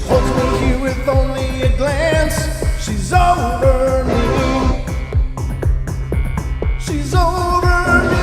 Holds me here with only a glance. She's over me. She's over me.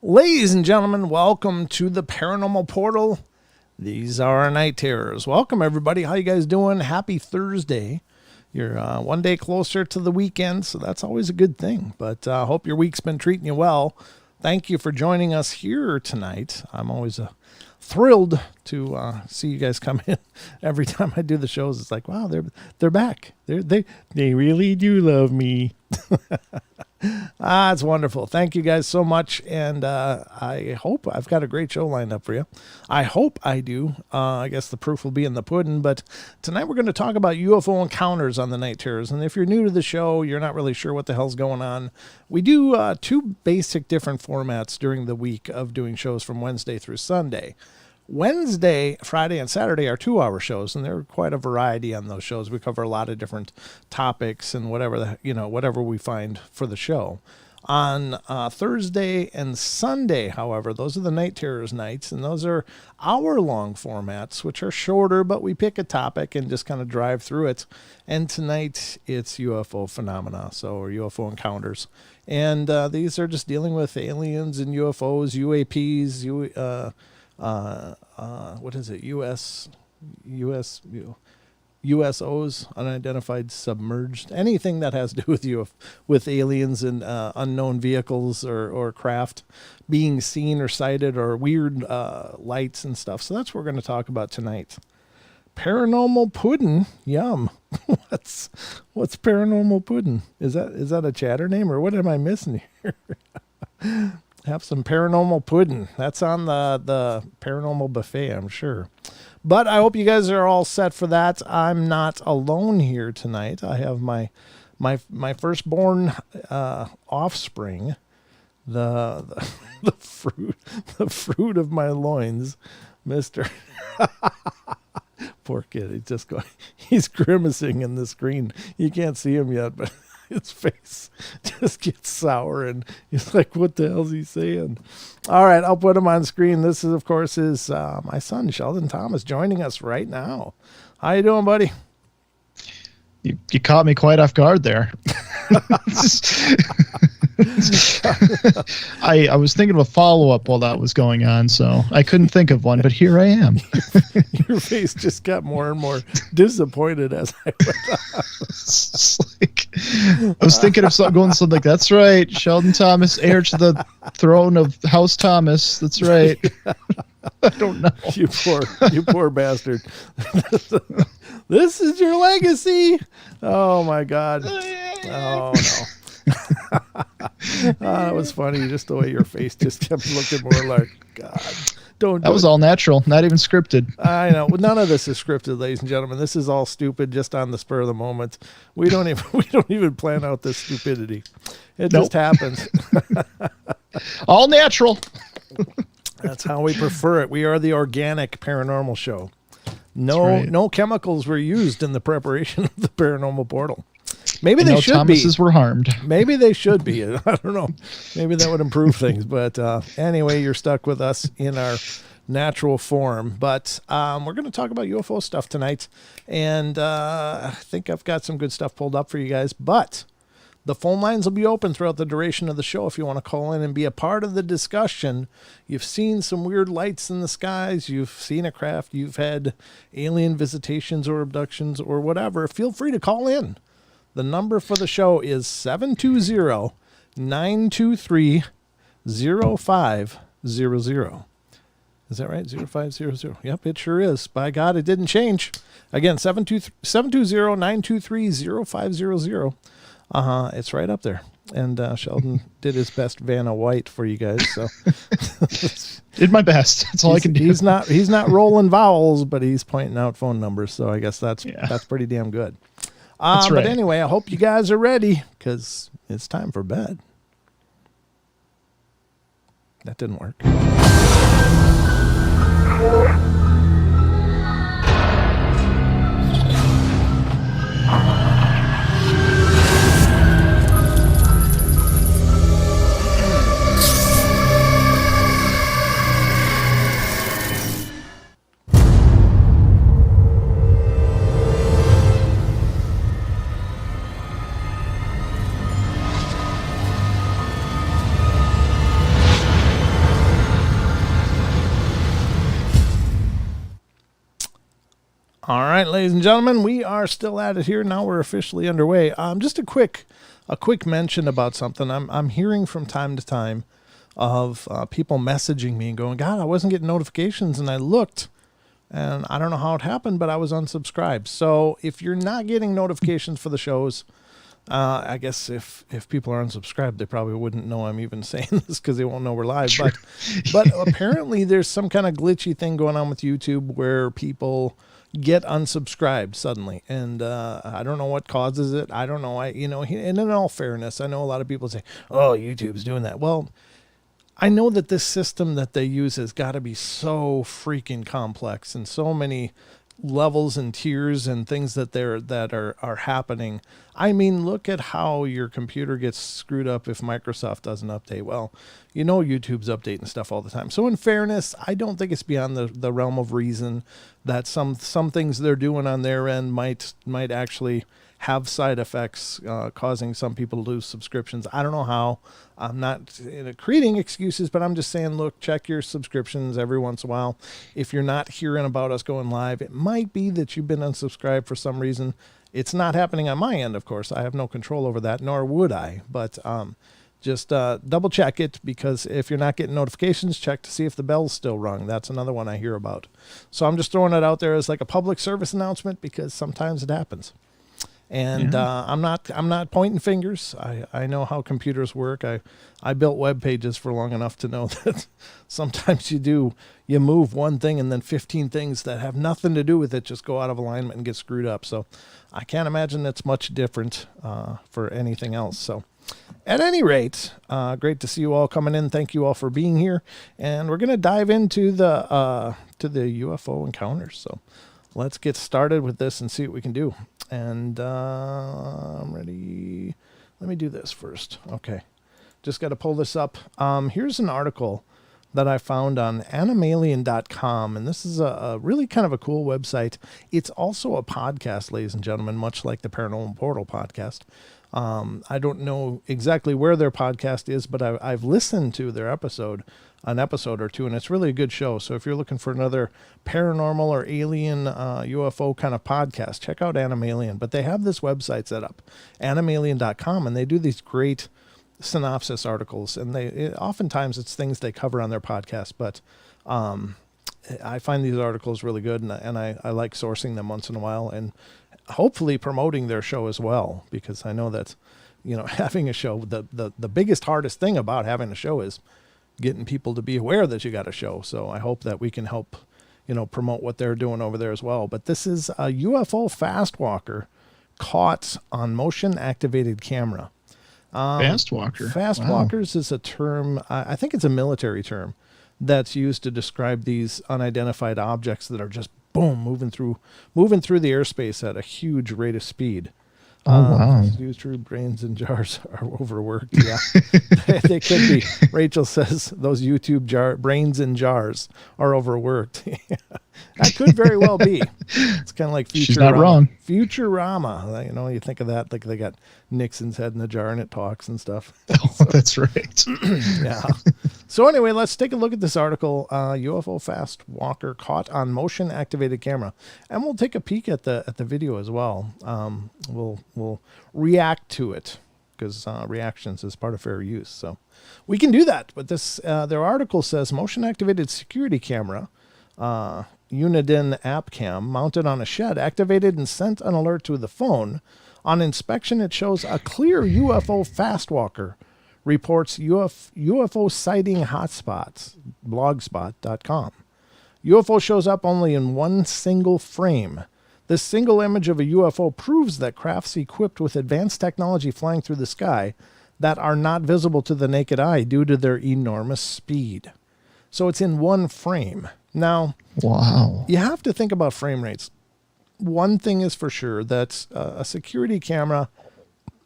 Ladies and gentlemen, welcome to the Paranormal Portal. These are our night terrors. Welcome, everybody. How you guys doing? Happy Thursday. You're one day closer to the weekend, so that's always a good thing. But I hope your week's been treating you well. Thank you for joining us here tonight. I'm always thrilled to see you guys come in. Every time I do the shows, it's like, wow, they're back. They really do love me. It's wonderful. Thank you guys so much. And I hope I've got a great show lined up for you. I hope I do. I guess the proof will be in the pudding. But tonight we're going to talk about UFO encounters on the Night Terrors. And if you're new to the show, you're not really sure what the hell's going on. We do two basic different formats during the week of doing shows from Wednesday through Sunday. Wednesday, Friday, and Saturday are 2-hour shows, and there are quite a variety on those shows. We cover a lot of different topics and whatever we find for the show. On Thursday and Sunday, however, those are the Night Terrors nights, and those are hour-long formats, which are shorter, but we pick a topic and just kind of drive through it. And tonight, it's UFO phenomena, or UFO encounters. And these are just dealing with aliens and UFOs, UAPs, what is it? USOs, unidentified submerged, anything that has to do with aliens and unknown vehicles or craft being seen or sighted, or weird lights and stuff. So that's what we're going to talk about tonight. Paranormal pudding, yum. What's paranormal pudding? Is that a chatter name, or what am I missing here? Have some paranormal pudding. That's on the paranormal buffet, I'm sure. But I hope you guys are all set for that. I'm not alone here tonight. I have my firstborn offspring, the fruit of my loins, Mr. Poor kid. He's grimacing in the screen. You can't see him yet, but his face just gets sour, and he's like, what the hell's he saying? All right, I'll put him on screen. This is, of course, my son, Sheldon Thomas, joining us right now. How you doing, buddy? You caught me quite off guard there. I was thinking of a follow-up while that was going on, so I couldn't think of one, but here I am. Your face just got more and more disappointed as I went on. I was thinking of something like, that's right, Sheldon Thomas, heir to the throne of House Thomas. That's right. I don't know. You poor bastard. This is your legacy. Oh my God. Oh no. That was funny. Just the way your face just kept looking more like, God. That was all natural, not even scripted. I know. Well, none of this is scripted, ladies and gentlemen. This is all stupid, just on the spur of the moment. We don't even plan out this stupidity. It just happens. All natural. That's how we prefer it. We are the organic paranormal show. No chemicals were used in the preparation of the Paranormal Portal. Maybe they should be. Thomases were harmed. Maybe they should be. I don't know. Maybe that would improve things. But anyway, you're stuck with us in our natural form. But we're going to talk about UFO stuff tonight. And I think I've got some good stuff pulled up for you guys. But the phone lines will be open throughout the duration of the show if you want to call in and be a part of the discussion. You've seen some weird lights in the skies. You've seen a craft. You've had alien visitations or abductions or whatever. Feel free to call in. The number for the show is 720-985-28 720-923-0500. Is that right? 0500. Yep, it sure is. By God, it didn't change. Again, 720-923-0500. It's right up there. And Sheldon did his best Vanna White for you guys. So did my best. That's all I can do. He's not rolling vowels, but he's pointing out phone numbers. So I guess that's pretty damn good. That's right. But anyway, I hope you guys are ready because it's time for bed. That didn't work. All right, ladies and gentlemen, we are still at it here. Now we're officially underway. Just a quick mention about something. I'm hearing from time to time of people messaging me and going, God, I wasn't getting notifications, and I looked, and I don't know how it happened, but I was unsubscribed. So if you're not getting notifications for the shows, I guess if people are unsubscribed, they probably wouldn't know I'm even saying this because they won't know we're live. Sure. But apparently there's some kind of glitchy thing going on with YouTube where people get unsubscribed suddenly, and I don't know what causes it. I don't know. And in all fairness, I know a lot of people say, "Oh, YouTube's doing that." Well, I know that this system that they use has got to be so freaking complex and so many levels and tiers and things that are happening. I mean, look at how your computer gets screwed up if Microsoft doesn't update. Well, YouTube's updating stuff all the time. So in fairness, I don't think it's beyond the realm of reason that some things they're doing on their end might actually have side effects, causing some people to lose subscriptions. I don't know how. I'm not creating excuses, but I'm just saying, look, check your subscriptions every once in a while. If you're not hearing about us going live, it might be that you've been unsubscribed for some reason. It's not happening on my end, of course. I have no control over that, nor would I. But just double check it, because if you're not getting notifications, check to see if the bell's still rung. That's another one I hear about. So I'm just throwing it out there as like a public service announcement, because sometimes it happens. And I'm not pointing fingers. I know how computers work. I built web pages for long enough to know that sometimes you move one thing and then 15 things that have nothing to do with it just go out of alignment and get screwed up. So I can't imagine it's much different for anything else. So at any rate, great to see you all coming in. Thank you all for being here. And we're going to dive into the UFO encounters. So let's get started with this and see what we can do. And I'm ready. Let me do this first. Okay. Just got to pull this up. Here's an article that I found on animalien.com. And this is a really kind of a cool website. It's also a podcast, ladies and gentlemen, much like the Paranormal Portal podcast. I don't know exactly where their podcast is, but I've listened to their an episode or two, and it's really a good show. So if you're looking for another paranormal or alien UFO kind of podcast, check out Animalien. But they have this website set up, animalien.com, and they do these great synopsis articles, and oftentimes it's things they cover on their podcast, but I find these articles really good, and I like sourcing them once in a while, and hopefully promoting their show as well, because I know that having a show, the biggest hardest thing about having a show is getting people to be aware that you got a show. So I hope that we can help promote what they're doing over there as well. But this is a UFO fast walker caught on motion activated camera. Fast walker. Fast walkers is a term, I think it's a military term, that's used to describe these unidentified objects that are just boom moving through the airspace at a huge rate of speed. Oh, wow. True brains in jars are overworked. Yeah, they could be. Rachel says those YouTube brains in jars are overworked. That could very well be. It's kind of like Futurama. She's not wrong. Futurama. You think of that, like they got Nixon's head in a jar and it talks and stuff. Oh, that's right. Yeah. So anyway, let's take a look at this article. UFO fast walker caught on motion activated camera, and we'll take a peek at the video as well. We'll react to it because reactions is part of fair use. So we can do that. But this their article says motion-activated security camera, Uniden app cam, mounted on a shed, activated and sent an alert to the phone. On inspection, it shows a clear UFO fast walker. Reports UFO sighting hotspots, blogspot.com. UFO shows up only in one single frame. This single image of a UFO proves that crafts equipped with advanced technology flying through the sky that are not visible to the naked eye due to their enormous speed. So it's in one frame. Now, wow, you have to think about frame rates. One thing is for sure, that a security camera,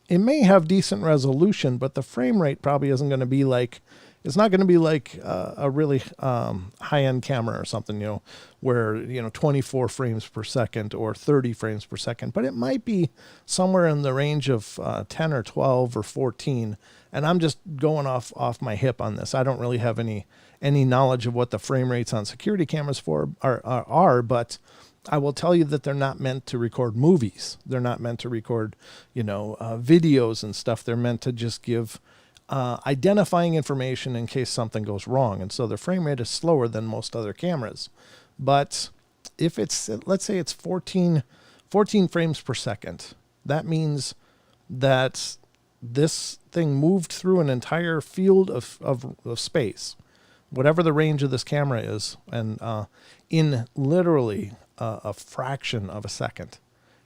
it may have decent resolution, but the frame rate probably isn't going to be like, it's not going to be like a really high-end camera or something, where, 24 frames per second or 30 frames per second. But it might be somewhere in the range of 10 or 12 or 14. And I'm just going off my hip on this. I don't really have any knowledge of what the frame rates on security cameras are, but I will tell you that they're not meant to record movies. They're not meant to record, videos and stuff. They're meant to just give identifying information in case something goes wrong. And so the frame rate is slower than most other cameras. But if it's, let's say it's 14 frames per second, that means that this thing moved through an entire field of space, whatever the range of this camera is, and in literally a fraction of a second.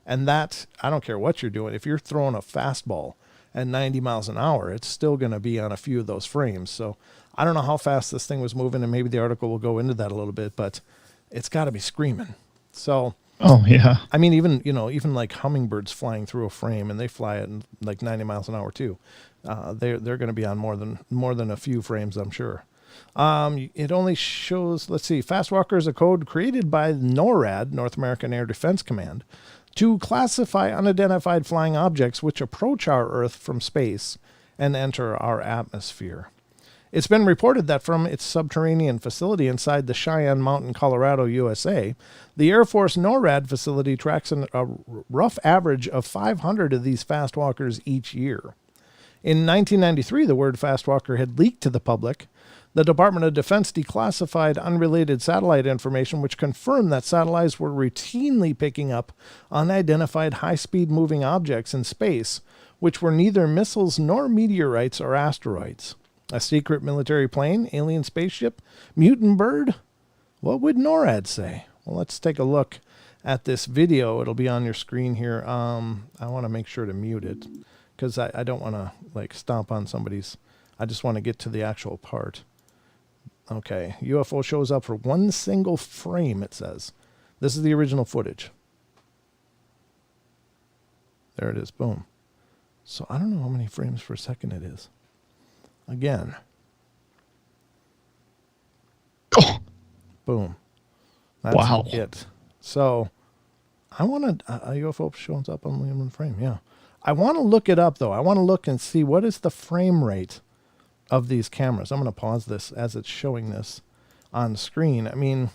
And that, I don't care what you're doing. If you're throwing a fastball at 90 miles an hour, it's still going to be on a few of those frames. So I don't know how fast this thing was moving, and maybe the article will go into that a little bit, but it's got to be screaming. So, oh yeah. I mean, even like hummingbirds flying through a frame, and they fly at like 90 miles an hour too. They're going to be on more than a few frames, I'm sure. It only shows, let's see, Fastwalker is a code created by NORAD, North American Air Defense Command, to classify unidentified flying objects which approach our Earth from space and enter our atmosphere. It's been reported that from its subterranean facility inside the Cheyenne Mountain, Colorado, USA, the Air Force NORAD facility tracks a rough average of 500 of these fastwalkers each year. In 1993, the word fastwalker had leaked to the public. The Department of Defense declassified unrelated satellite information, which confirmed that satellites were routinely picking up unidentified high-speed moving objects in space, which were neither missiles nor meteorites or asteroids. A secret military plane, alien spaceship, mutant bird? What would NORAD say? Well, let's take a look at this video. It'll be on your screen here. I want to make sure to mute it because I don't want to stomp on somebody's. I just want to get to the actual part. Okay, UFO shows up for one single frame, it says. This is the original footage. There it is, boom. So I don't know how many frames per second it is. Again. Oh. Boom. That's wow. it. So I want a UFO shows up on one frame, yeah. I want to look it up, though. I want to look and see what is the frame rate of these cameras. I'm going to pause this as it's showing this on screen. I mean,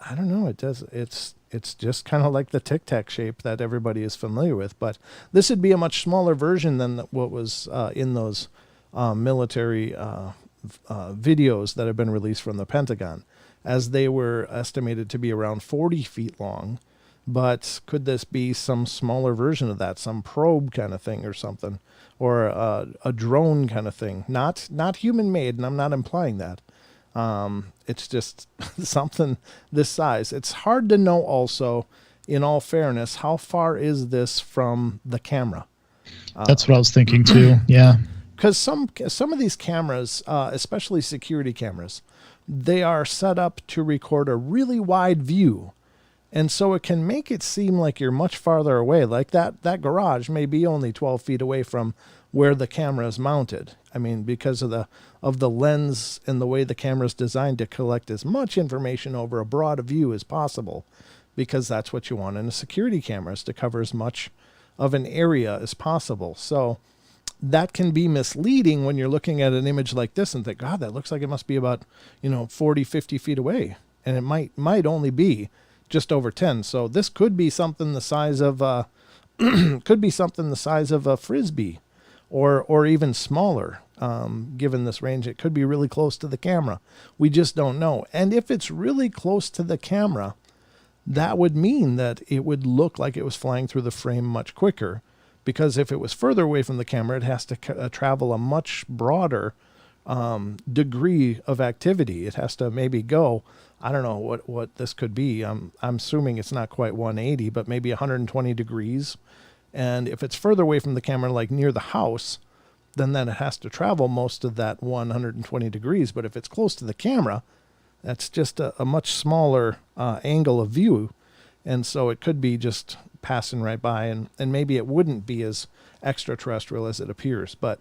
I don't know. It's just kind of like the Tic Tac shape that everybody is familiar with, but this would be a much smaller version than what was in those military videos that have been released from the Pentagon, as they were estimated to be around 40 feet long. But could this be some smaller version of that, some probe kind of thing or something, or a drone kind of thing? Not human-made, and I'm not implying that. It's just something this size. It's hard to know also, in all fairness, how far is this from the camera? That's what I was thinking too, yeah. Because some of these cameras, especially security cameras, they are set up to record a really wide view. And so it can make it seem like you're much farther away. Like that garage may be only 12 feet away from where the camera is mounted. I mean, because of the lens and the way the camera is designed to collect as much information over a broad view as possible, because that's what you want in a security camera, is to cover as much of an area as possible. So that can be misleading when you're looking at an image like this and think, God, that looks like it must be about 40, 50 feet away. And it might only be just over 10. So this could be something the size of Could be something the size of a Frisbee or even smaller. Given this range, it could be really close to the camera. We just don't know. And if it's really close to the camera, that would mean that it would look like it was flying through the frame much quicker, because if it was further away from the camera, it has to travel a much broader degree of activity. It has to maybe go, I don't know what this could be. I'm assuming it's not quite 180, but maybe 120 degrees. And if it's further away from the camera, like near the house, then it has to travel most of that 120 degrees. But if it's close to the camera, that's just a much smaller angle of view. And so it could be just passing right by, and maybe it wouldn't be as extraterrestrial as it appears. But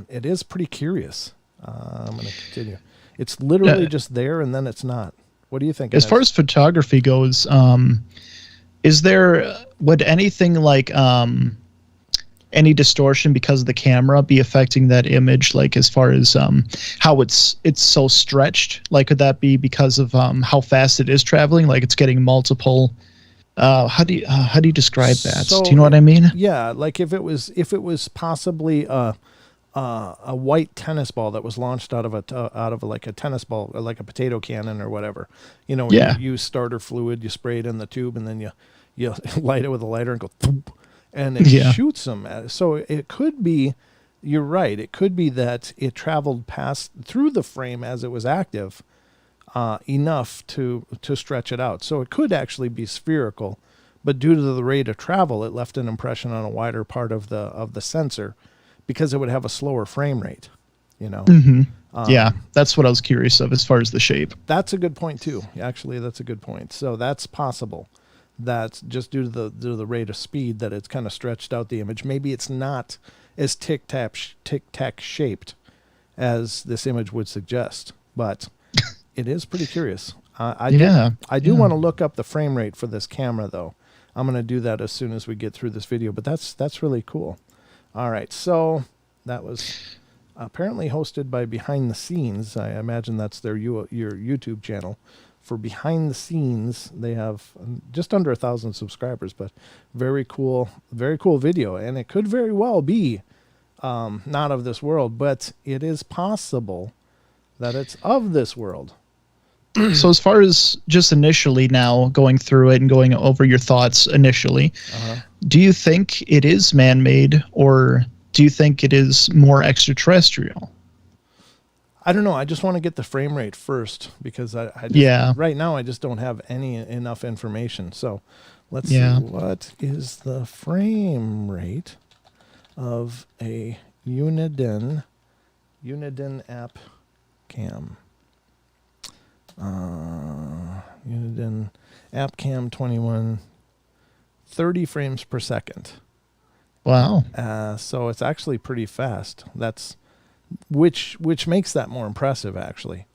it is pretty curious. I'm going to continue. It's literally just there, and then it's not. What do you think? As far as photography goes, would anything like any distortion because of the camera be affecting that image, like as far as how it's so stretched? Like, could that be because of how fast it is traveling? Like it's getting multiple. How do you describe that? So, do you know what I mean? Yeah, like if it was possibly a white tennis ball that was launched out of like a tennis ball, or like a potato cannon or whatever. You know, Yeah. you use starter fluid, you spray it in the tube, and then you light it with a lighter and go, thump, and it shoots them. So it could be, you're right, it could be that it traveled through the frame as it was active, enough to stretch it out. So it could actually be spherical, but due to the rate of travel, it left an impression on a wider part of the sensor, because it would have a slower frame rate, you know. Yeah, that's what I was curious of as far as the shape. That's a good point too. Actually, that's a good point. So that's possible. That's just due to the rate of speed that it's kind of stretched out the image. Maybe it's not as tic-tac shaped as this image would suggest, but it is pretty curious. I do want to look up the frame rate for this camera, though. I'm going to do that as soon as we get through this video, but that's really cool. All right, so that was apparently hosted by Behind the Scenes. I imagine that's your YouTube channel. For Behind the Scenes, they have just under 1,000 subscribers, but very cool video. And it could very well be not of this world, but it is possible that it's of this world. So as far as just initially now going through it and going over your thoughts initially, do you think it is man-made, or do you think it is more extraterrestrial? I don't know. I just want to get the frame rate first, because right now I just don't have enough information. So let's see. What is the frame rate of a Uniden app cam? Uniden app cam 21, 30 frames per second. Wow. So it's actually pretty fast. That's which makes that more impressive, actually,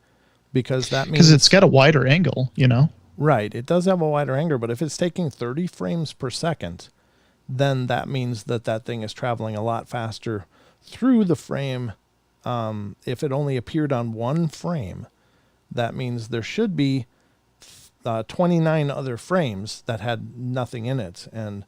because that means it's got a wider angle, you know. Right. It does have a wider angle, but if it's taking 30 frames per second, then that means that thing is traveling a lot faster through the frame. If it only appeared on one frame, that means there should be 29 other frames that had nothing in it. And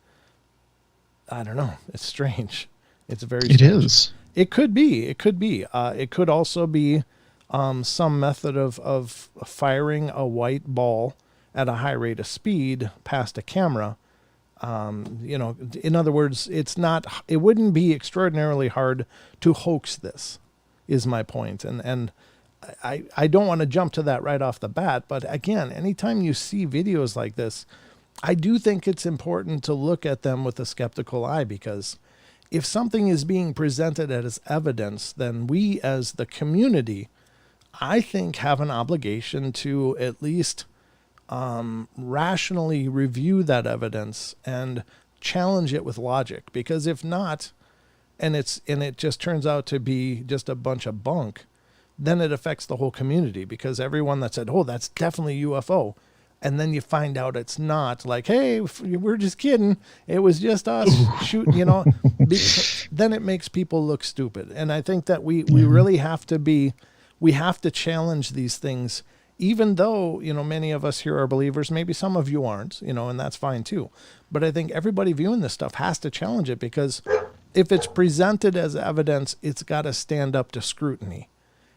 I don't know. It's strange. It's very strange. It is. It could be. It could also be some method of firing a white ball at a high rate of speed past a camera. You know, in other words, it wouldn't be extraordinarily hard to hoax this, is my point. And I don't want to jump to that right off the bat, but again, anytime you see videos like this, I do think it's important to look at them with a skeptical eye, because if something is being presented as evidence, then we as the community, I think, have an obligation to at least rationally review that evidence and challenge it with logic. Because if not, and it just turns out to be just a bunch of bunk, then it affects the whole community, because everyone that said, oh, that's definitely UFO, and then you find out it's not, like, hey, we're just kidding, it was just us shooting, you know, then it makes people look stupid. And I think that we really have to challenge these things even though, many of us here are believers, maybe some of you aren't, and that's fine too. But I think everybody viewing this stuff has to challenge it, because if it's presented as evidence, it's got to stand up to scrutiny.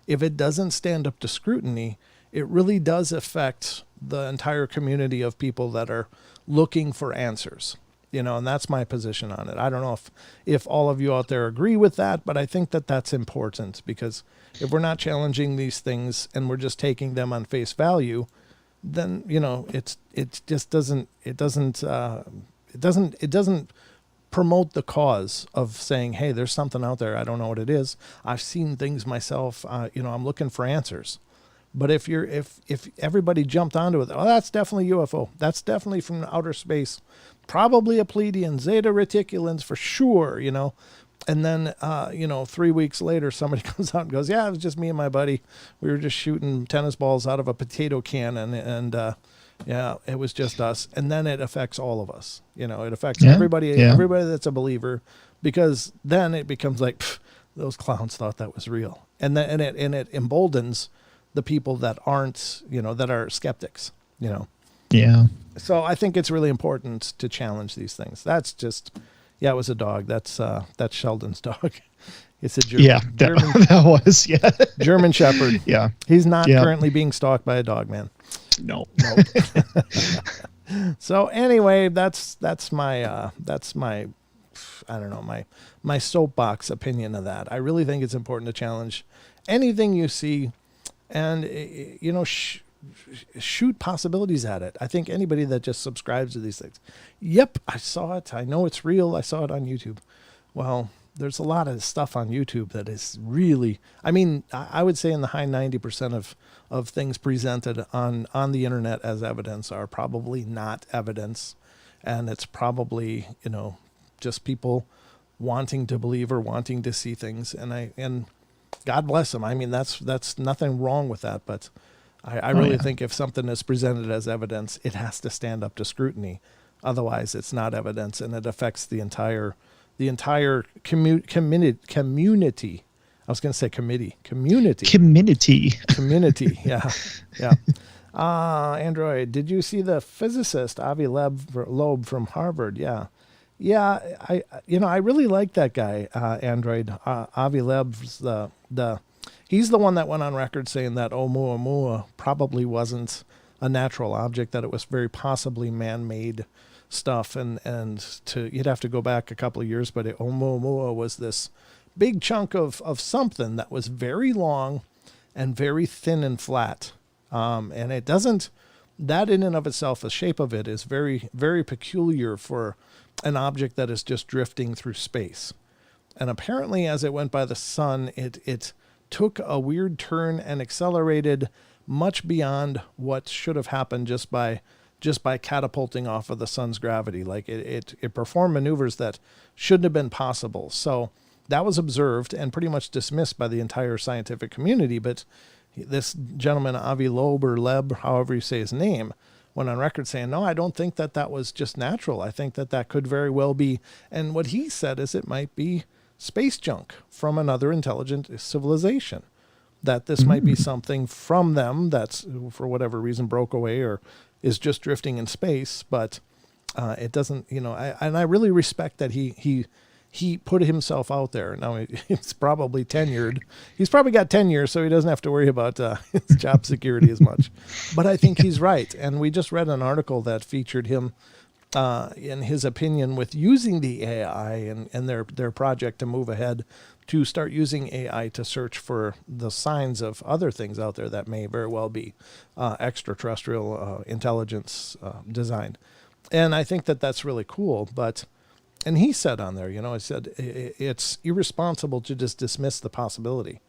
If it doesn't stand up to scrutiny, it really does affect the entire community of people that are looking for answers, and that's my position on it. I don't know if all of you out there agree with that, but I think that that's important, because if we're not challenging these things and we're just taking them on face value, then, it doesn't promote the cause of saying, hey, there's something out there. I don't know what it is. I've seen things myself. I'm looking for answers. But if everybody jumped onto it, oh, that's definitely UFO. That's definitely from outer space. Probably a Pleiadian, Zeta Reticulans for sure, And then, 3 weeks later, somebody comes out and goes, yeah, it was just me and my buddy. We were just shooting tennis balls out of a potato can, and yeah, it was just us. And then it affects all of us. It affects everybody that's a believer, because then it becomes like, those clowns thought that was real. And then it emboldens the people that aren't, that are skeptics, Yeah. So I think it's really important to challenge these things. That's just, it was a dog. That's Sheldon's dog. It's a German. That was, German Shepherd. Yeah. He's not currently being stalked by a dog, man. No. So anyway, that's my I don't know, my soapbox opinion of that. I really think it's important to challenge anything you see, and shoot possibilities at it. I think anybody that just subscribes to these things, yep, I saw it, I know it's real, I saw it on YouTube. Well, there's a lot of stuff on YouTube that is really, I would say in the high 90% of things presented on the internet as evidence are probably not evidence. And it's probably, just people wanting to believe or wanting to see things. And God bless them. That's nothing wrong with that. But I really think if something is presented as evidence, it has to stand up to scrutiny. Otherwise, it's not evidence, and it affects the entire community. I was going to say community. Yeah. Android, did you see the physicist Avi Loeb from Harvard? Yeah. I really like that guy. Android. Avi Loeb's he's the one that went on record saying that Oumuamua probably wasn't a natural object, that it was very possibly man-made stuff, and you'd have to go back a couple of years, but Oumuamua was this big chunk of something that was very long and very thin and flat, and it doesn't, that in and of itself, the shape of it is very, very peculiar for an object that is just drifting through space. And apparently as it went by the sun, it took a weird turn and accelerated much beyond what should have happened just by catapulting off of the sun's gravity. Like it performed maneuvers that shouldn't have been possible. So that was observed and pretty much dismissed by the entire scientific community. But this gentleman, Avi Loeb or Leb, however you say his name, went on record saying, no, I don't think that was just natural. I think that could very well be. And what he said is it might be space junk from another intelligent civilization, that this might be something from them that's, for whatever reason, broke away or is just drifting in space. But it doesn't, I really respect that he put himself out there. Now he's probably tenured. He's probably got tenure, so he doesn't have to worry about his job security as much. But I think he's right. And we just read an article that featured him in his opinion with using the AI and their project to move ahead to start using AI to search for the signs of other things out there that may very well be extraterrestrial intelligence designed. And I think that's really cool. And he said on there, he said it's irresponsible to just dismiss the possibility,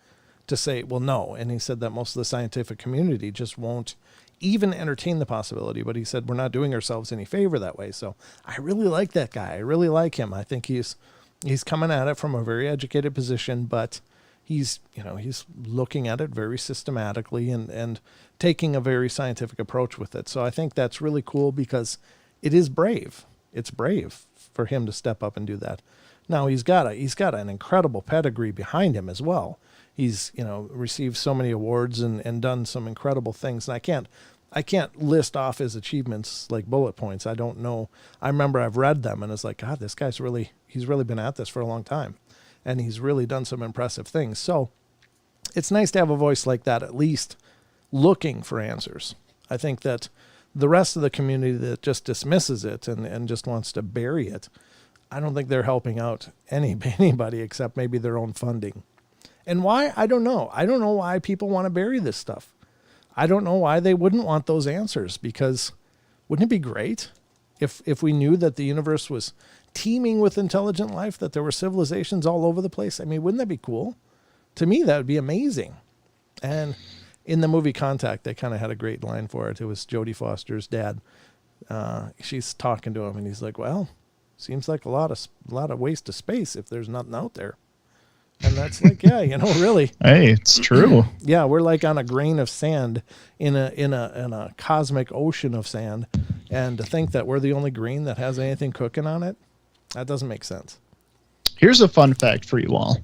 to say, well, no. And he said that most of the scientific community just won't even entertain the possibility. But he said, we're not doing ourselves any favor that way. So I really like that guy. I really like him. I think he's coming at it from a very educated position, but he's looking at it very systematically and taking a very scientific approach with it. So I think that's really cool because it is brave. It's brave for him to step up and do that. Now he's got an incredible pedigree behind him as well. he's received so many awards and done some incredible things. And I can't list off his achievements like bullet points. I don't know. I remember I've read them and it's like, God, this guy's he's really been at this for a long time, and he's really done some impressive things. So it's nice to have a voice like that, at least looking for answers. I think that the rest of the community that just dismisses it and just wants to bury it, I don't think they're helping out anybody except maybe their own funding. And why? I don't know. I don't know why people want to bury this stuff. I don't know why they wouldn't want those answers, because wouldn't it be great if we knew that the universe was teeming with intelligent life, that there were civilizations all over the place? I mean, wouldn't that be cool? To me, that would be amazing. And in the movie Contact, they kind of had a great line for it. It was Jodie Foster's dad. She's talking to him, and he's like, well, seems like a lot of waste of space if there's nothing out there. And that's like, yeah, really. Hey, it's true. Yeah, we're like on a grain of sand in a cosmic ocean of sand. And to think that we're the only grain that has anything cooking on it, that doesn't make sense. Here's a fun fact for you all,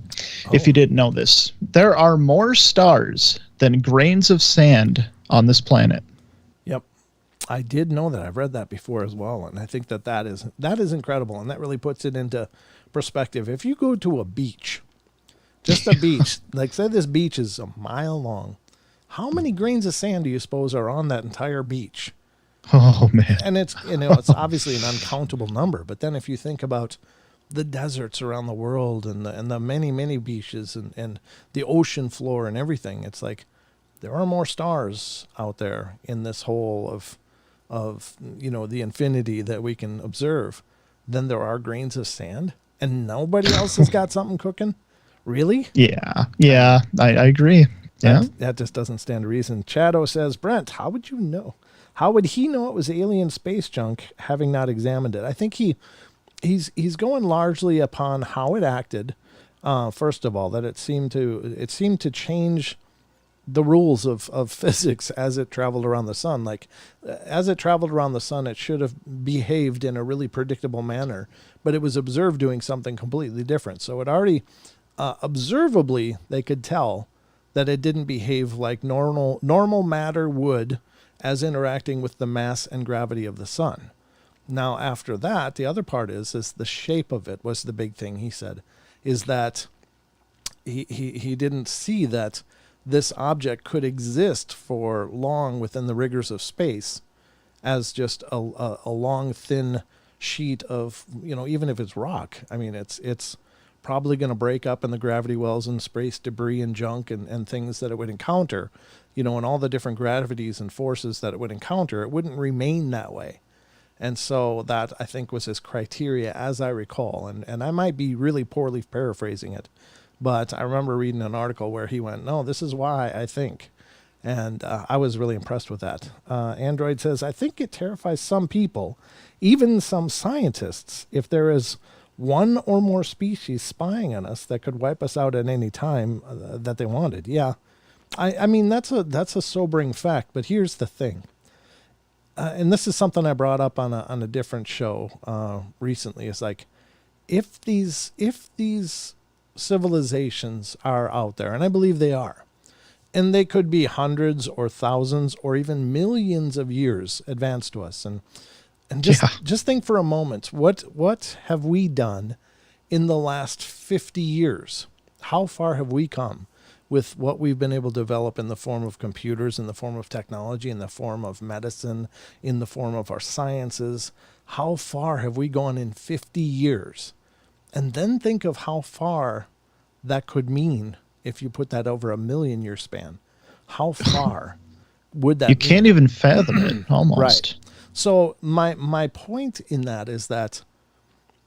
if you didn't know this. There are more stars than grains of sand on this planet. Yep. I did know that. I've read that before as well. And I think that is incredible. And that really puts it into perspective. If you go to a beach, just a beach, like say this beach is a mile long, how many grains of sand do you suppose are on that entire beach? Oh, man. And it's obviously an uncountable number. But then if you think about the deserts around the world and the many, many beaches and the ocean floor and everything, it's like there are more stars out there in this whole of the infinity that we can observe than there are grains of sand, and nobody else has got something cooking. Really? Yeah, I agree. Yeah, that just doesn't stand to reason. Chado says, Brent, how would you know? How would he know it was alien space junk, having not examined it? I think he's going largely upon how it acted. First of all, that it seemed to change the rules of physics as it traveled around the sun. Like as it traveled around the sun, it should have behaved in a really predictable manner, but it was observed doing something completely different. So it already observably, they could tell that it didn't behave like normal matter would as interacting with the mass and gravity of the sun. Now, after that, the other part is the shape of it was the big thing, he said, is that he didn't see that this object could exist for long within the rigors of space as just a long, thin sheet of, even if it's rock. I mean, it's probably going to break up in the gravity wells and space debris and junk and things that it would encounter, and all the different gravities and forces that it would encounter. It wouldn't remain that way. And so that, I think, was his criteria, as I recall. And I might be really poorly paraphrasing it, but I remember reading an article where he went, no, this is why I think. And I was really impressed with that. Android says, I think it terrifies some people, even some scientists, if there is one or more species spying on us that could wipe us out at any time that they wanted. Yeah. I mean, that's a sobering fact, but here's the thing. And this is something I brought up on a different show recently. It's like, if these civilizations are out there, and I believe they are, and they could be hundreds or thousands or even millions of years advanced to us, and just think for a moment, what have we done in the last 50 years? How far have we come with what we've been able to develop in the form of computers, in the form of technology, in the form of medicine, in the form of our sciences? How far have we gone in 50 years? And then think of how far that could mean if you put that over a 1,000,000-year span. How far would that You mean? can't even fathom it, almost. Right. So my point in that is that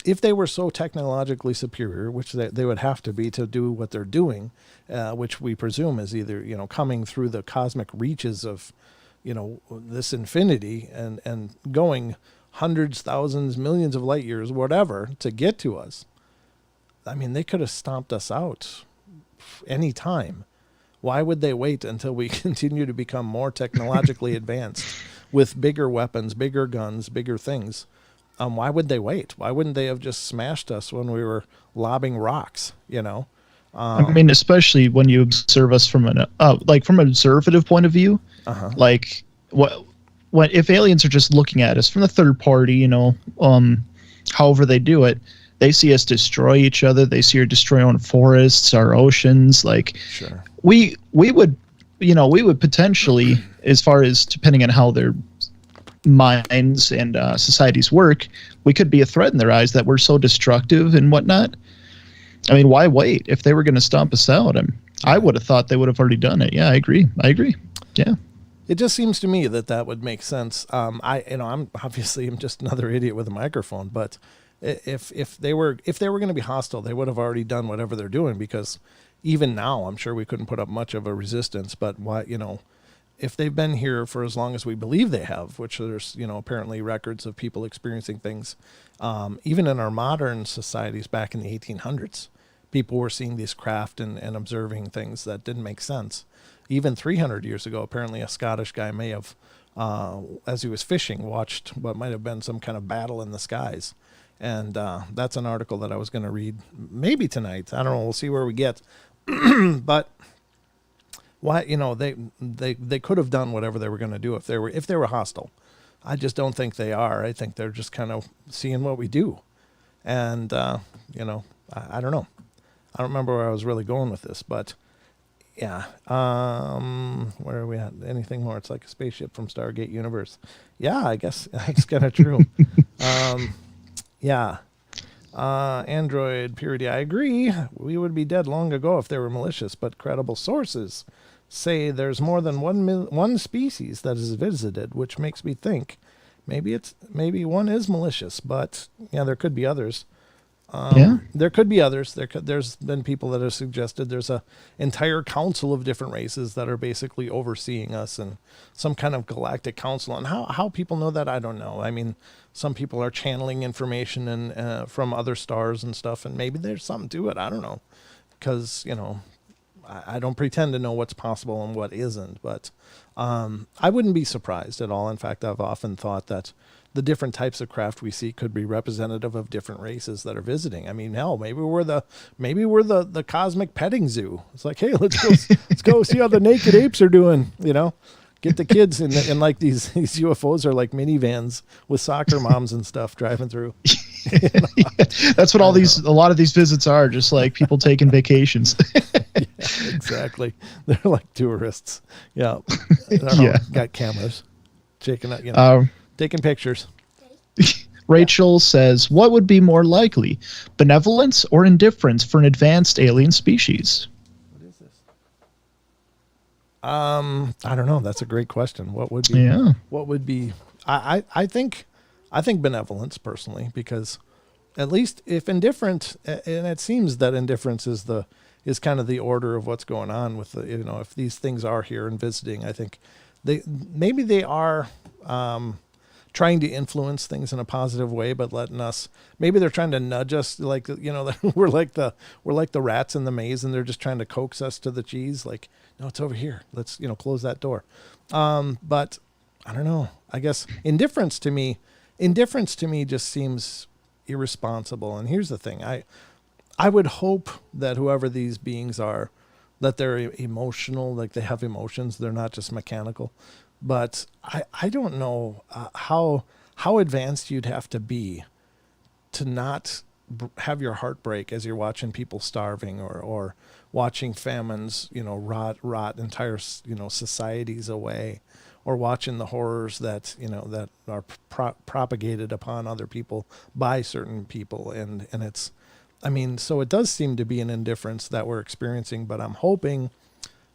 if they were so technologically superior, which they would have to be to do what they're doing, which we presume is either, coming through the cosmic reaches of, this infinity and going hundreds, thousands, millions of light years, whatever, to get to us. I mean, they could have stomped us out any time. Why would they wait until we continue to become more technologically advanced with bigger weapons, bigger guns, bigger things? Why would they wait? Why wouldn't they have just smashed us when we were lobbing rocks, I mean, especially when you observe us from an from an observative point of view, like what if aliens are just looking at us from the third party, however they do it, they see us destroy each other. They see us destroy our own forests, our oceans. Like, Sure. we would, we would potentially, as far as depending on how their minds and societies work, we could be a threat in their eyes that we're so destructive and whatnot. I mean, why wait? If they were going to stomp us out, I would have thought they would have already done it. Yeah, I agree. Yeah. It just seems to me that would make sense. I'm just another idiot with a microphone, but if they were going to be hostile, they would have already done whatever they're doing, because even now, I'm sure we couldn't put up much of a resistance. But why, if they've been here for as long as we believe they have, which there's, apparently records of people experiencing things, even in our modern societies back in the 1800s, people were seeing these craft and observing things that didn't make sense. Even 300 years ago, apparently a Scottish guy may have, as he was fishing, watched what might have been some kind of battle in the skies. And that's an article that I was going to read maybe tonight. I don't know. We'll see where we get. But why, they could have done whatever they were going to do if they were hostile. I just don't think they are. I think they're just kind of seeing what we do. And, I don't know. I don't remember where I was really going with this, but yeah. Where are we at? Anything more? It's like a spaceship from Stargate Universe. Yeah, I guess that's kind of true. Yeah. Android Purity, I agree. We would be dead long ago if they were malicious, but credible sources say there's more than one species that is visited, which makes me think maybe one is malicious, but yeah, there could be others. There could be others. There's been people that have suggested there's a entire council of different races that are basically overseeing us, and some kind of galactic council. And how people know that, I don't know. I mean, some people are channeling information and from other stars and stuff, and maybe there's something to it. I don't know, because I don't pretend to know what's possible and what isn't. But I wouldn't be surprised at all. In fact, I've often thought that the different types of craft we see could be representative of different races that are visiting. I mean, hell, maybe we're the cosmic petting zoo. It's like, hey, let's go see how the naked apes are doing. Get the kids in like these UFOs are like minivans with soccer moms and stuff driving through. That's what a lot of these visits are, just like people taking vacations. Yeah, exactly. They're like tourists. Yeah. Got cameras checking out, taking pictures. Rachel says, what would be more likely, benevolence or indifference for an advanced alien species? What is this? I don't know. That's a great question. What would be? Yeah. What would be? I think benevolence personally, because at least if indifferent, and it seems that indifference is kind of the order of what's going on with the, if these things are here and visiting, I think they are trying to influence things in a positive way, but letting us, maybe they're trying to nudge us, like, we're like the rats in the maze, and they're just trying to coax us to the cheese. Like, no, it's over here. Let's, close that door. But I don't know. I guess indifference to me just seems irresponsible. And here's the thing. I would hope that whoever these beings are, that they're emotional, like they have emotions. They're not just mechanical. But I don't know how advanced you'd have to be to not have your heart break as you're watching people starving or watching famines, rot entire, societies away, or watching the horrors that, that are propagated upon other people by certain people. And it's, so it does seem to be an indifference that we're experiencing, but I'm hoping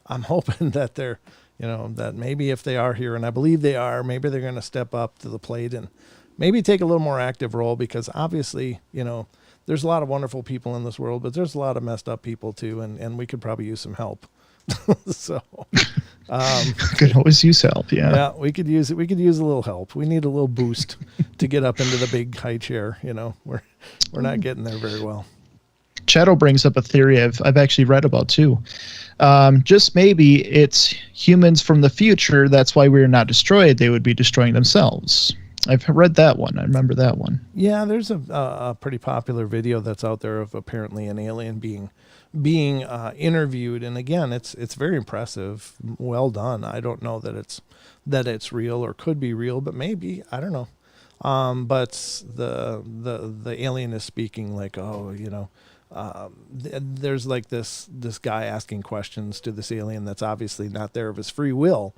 that they're, that maybe if they are here, and I believe they are, maybe they're going to step up to the plate and maybe take a little more active role, because obviously, there's a lot of wonderful people in this world, but there's a lot of messed up people too. And we could probably use some help. So, could always use help. Yeah. Yeah. We could use it. We could use a little help. We need a little boost to get up into the big high chair. We're not getting there very well. Shadow brings up a theory I've actually read about too. Just maybe it's humans from the future. That's why we're not destroyed. They would be destroying themselves. I've read that one. I remember that one. Yeah, there's a pretty popular video that's out there of apparently an alien being being interviewed, and again, it's very impressive. Well done. I don't know that it's real or could be real, but maybe, I don't know. But the alien is speaking like, oh, there's like this guy asking questions to this alien that's obviously not there of his free will.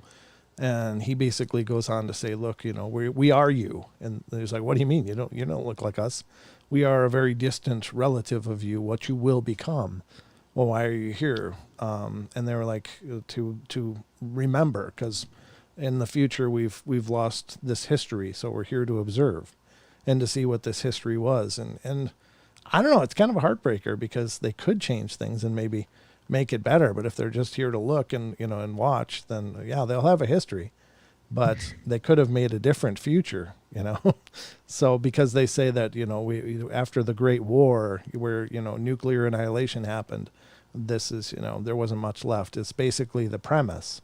And he basically goes on to say, look, we are you. And he's like, what do you mean? You don't look like us. We are a very distant relative of you, what you will become. Well, why are you here? And they were like, to remember, because in the future we've lost this history, so we're here to observe and to see what this history was. And I don't know, it's kind of a heartbreaker because they could change things and maybe make it better, but if they're just here to look and and watch, then yeah, they'll have a history, but they could have made a different future. So because they say that we after the Great War, where nuclear annihilation happened, this is there wasn't much left. It's basically the premise.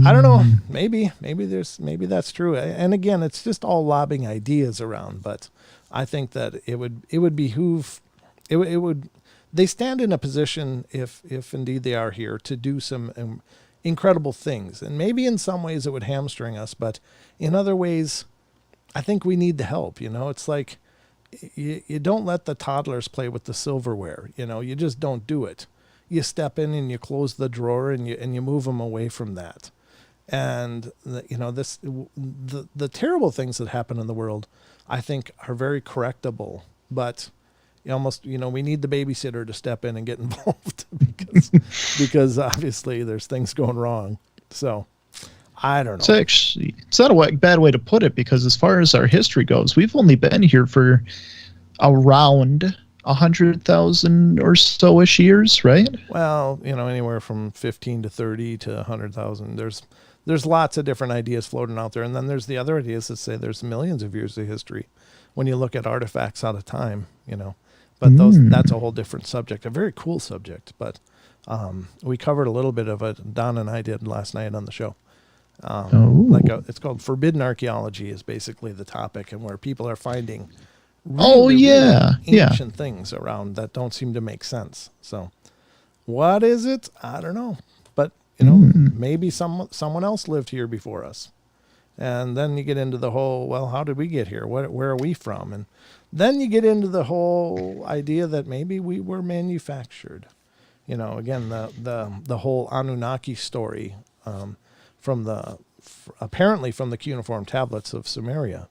I don't know. Maybe that's true. And again, it's just all lobbing ideas around. But I think that it would behoove. It would. They stand in a position, if indeed they are here, to do some incredible things. And maybe in some ways it would hamstring us, but in other ways, I think we need the help. It's like you don't let the toddlers play with the silverware. You just don't do it. You step in and you close the drawer and you move them away from that. And the terrible things that happen in the world, I think, are very correctable. But we need the babysitter to step in and get involved because obviously there's things going wrong. So I don't know. It's not a bad way to put it, because as far as our history goes, we've only been here for around 100,000 or so-ish years, right? Well, anywhere from 15 to 30 to 100,000. There's lots of different ideas floating out there. And then there's the other ideas that say there's millions of years of history when you look at artifacts out of time, But that's a whole different subject, a very cool subject. But we covered a little bit of it. Don and I did last night on the show. It's called Forbidden Archaeology is basically the topic, and where people are finding really ancient things around that don't seem to make sense. So what is it? I don't know. But, maybe someone else lived here before us. And then you get into the whole, well, how did we get here? Where are we from? And then you get into the whole idea that maybe we were manufactured. Again, the whole Anunnaki story apparently from the cuneiform tablets of Sumeria,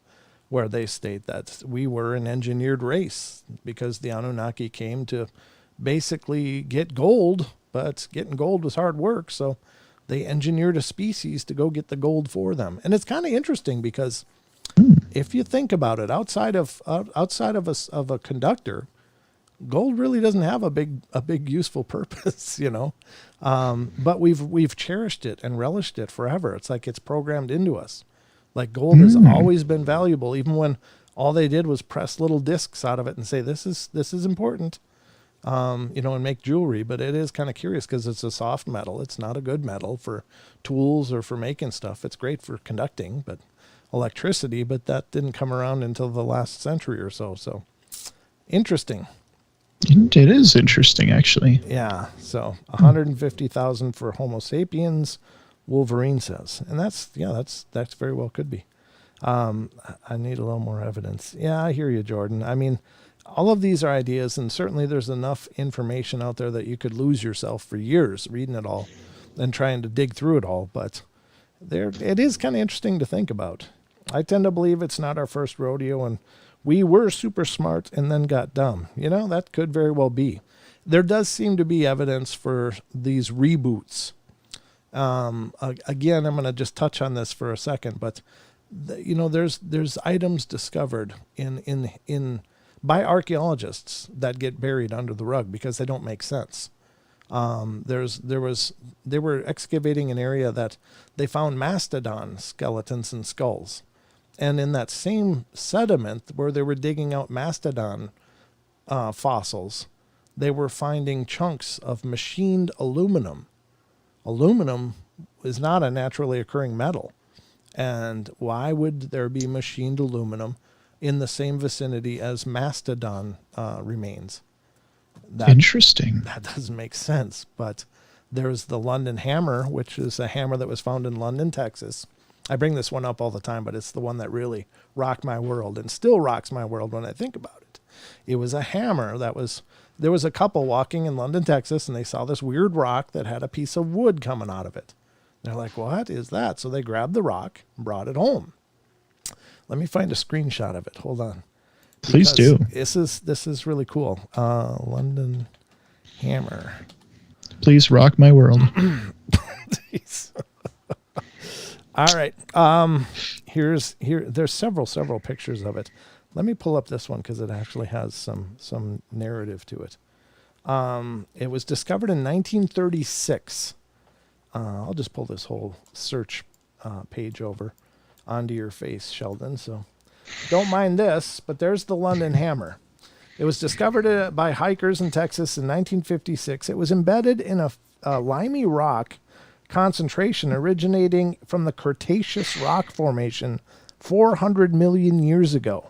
where they state that we were an engineered race because the Anunnaki came to basically get gold, but getting gold was hard work. So they engineered a species to go get the gold for them. And it's kind of interesting because if you think about it, outside of a conductor, gold really doesn't have a big useful purpose, but we've cherished it and relished it forever. It's like it's programmed into us. Like gold has always been valuable, even when all they did was press little discs out of it and say, this is important, and make jewelry. But it is kind of curious because it's a soft metal. It's not a good metal for tools or for making stuff. It's great for conducting, but electricity, but that didn't come around until the last century or so. So interesting. It is interesting, actually. Yeah. So 150,000 for Homo sapiens, Wolverine says. And that's very well could be. I need a little more evidence. Yeah, I hear you, Jordan. I mean, all of these are ideas, and certainly there's enough information out there that you could lose yourself for years reading it all and trying to dig through it all. But it is kind of interesting to think about. I tend to believe it's not our first rodeo, and we were super smart and then got dumb. That could very well be. There does seem to be evidence for these reboots. Again, I'm going to just touch on this for a second, but there's items discovered by archaeologists that get buried under the rug because they don't make sense. They were excavating an area that they found mastodon skeletons and skulls. And in that same sediment where they were digging out mastodon fossils, they were finding chunks of machined aluminum. Aluminum is not a naturally occurring metal. And why would there be machined aluminum in the same vicinity as mastodon remains? Interesting. That doesn't make sense. But there's the London hammer, which is a hammer that was found in London, Texas. I bring this one up all the time, but it's the one that really rocked my world and still rocks my world when I think about it. It was a hammer there was a couple walking in London, Texas, and they saw this weird rock that had a piece of wood coming out of it. They're like, what is that? So they grabbed the rock and brought it home. Let me find a screenshot of it. Hold on. Please do. This is really cool. London hammer. Please rock my world. All right. There's several pictures of it. Let me pull up this one because it actually has some narrative to it. It was discovered in 1936. I'll just pull this whole search page over onto your face, Sheldon. So don't mind this, but there's the London hammer. It was discovered by hikers in Texas in 1956. It was embedded in a limey rock concentration originating from the Cretaceous rock formation 400 million years ago.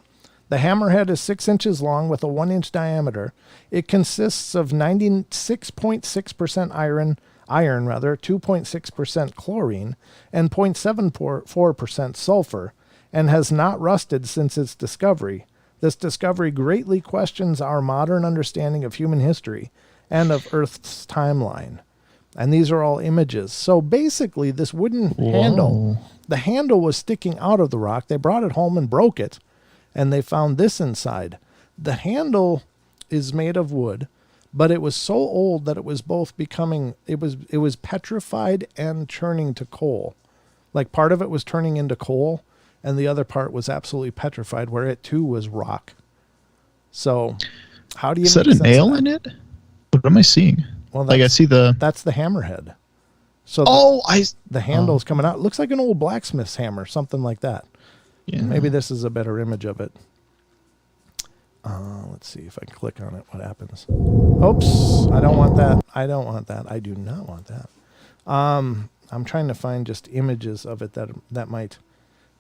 The hammerhead is 6 inches long with a 1-inch diameter. It consists of 96.6% iron, 2.6% chlorine, and 0.74% sulfur, and has not rusted since its discovery. This discovery greatly questions our modern understanding of human history and of Earth's timeline. And these are all images. So basically, this wooden handle, the handle was sticking out of the rock. They brought it home and broke it, and they found this inside. The handle is made of wood, but it was so old that it was both becoming, it was petrified and turning to coal. Like part of it was turning into coal, and the other part was absolutely petrified, where it too was rock. So how do you Is that a nail in it? What am I seeing? Well, like I see that's the hammerhead. So the handle's coming out. It looks like an old blacksmith's hammer, something like that. Yeah. Maybe this is a better image of it. Let's see if I can click on it. What happens? Oops! I don't want that. I don't want that. I do not want that. I'm trying to find just images of it that might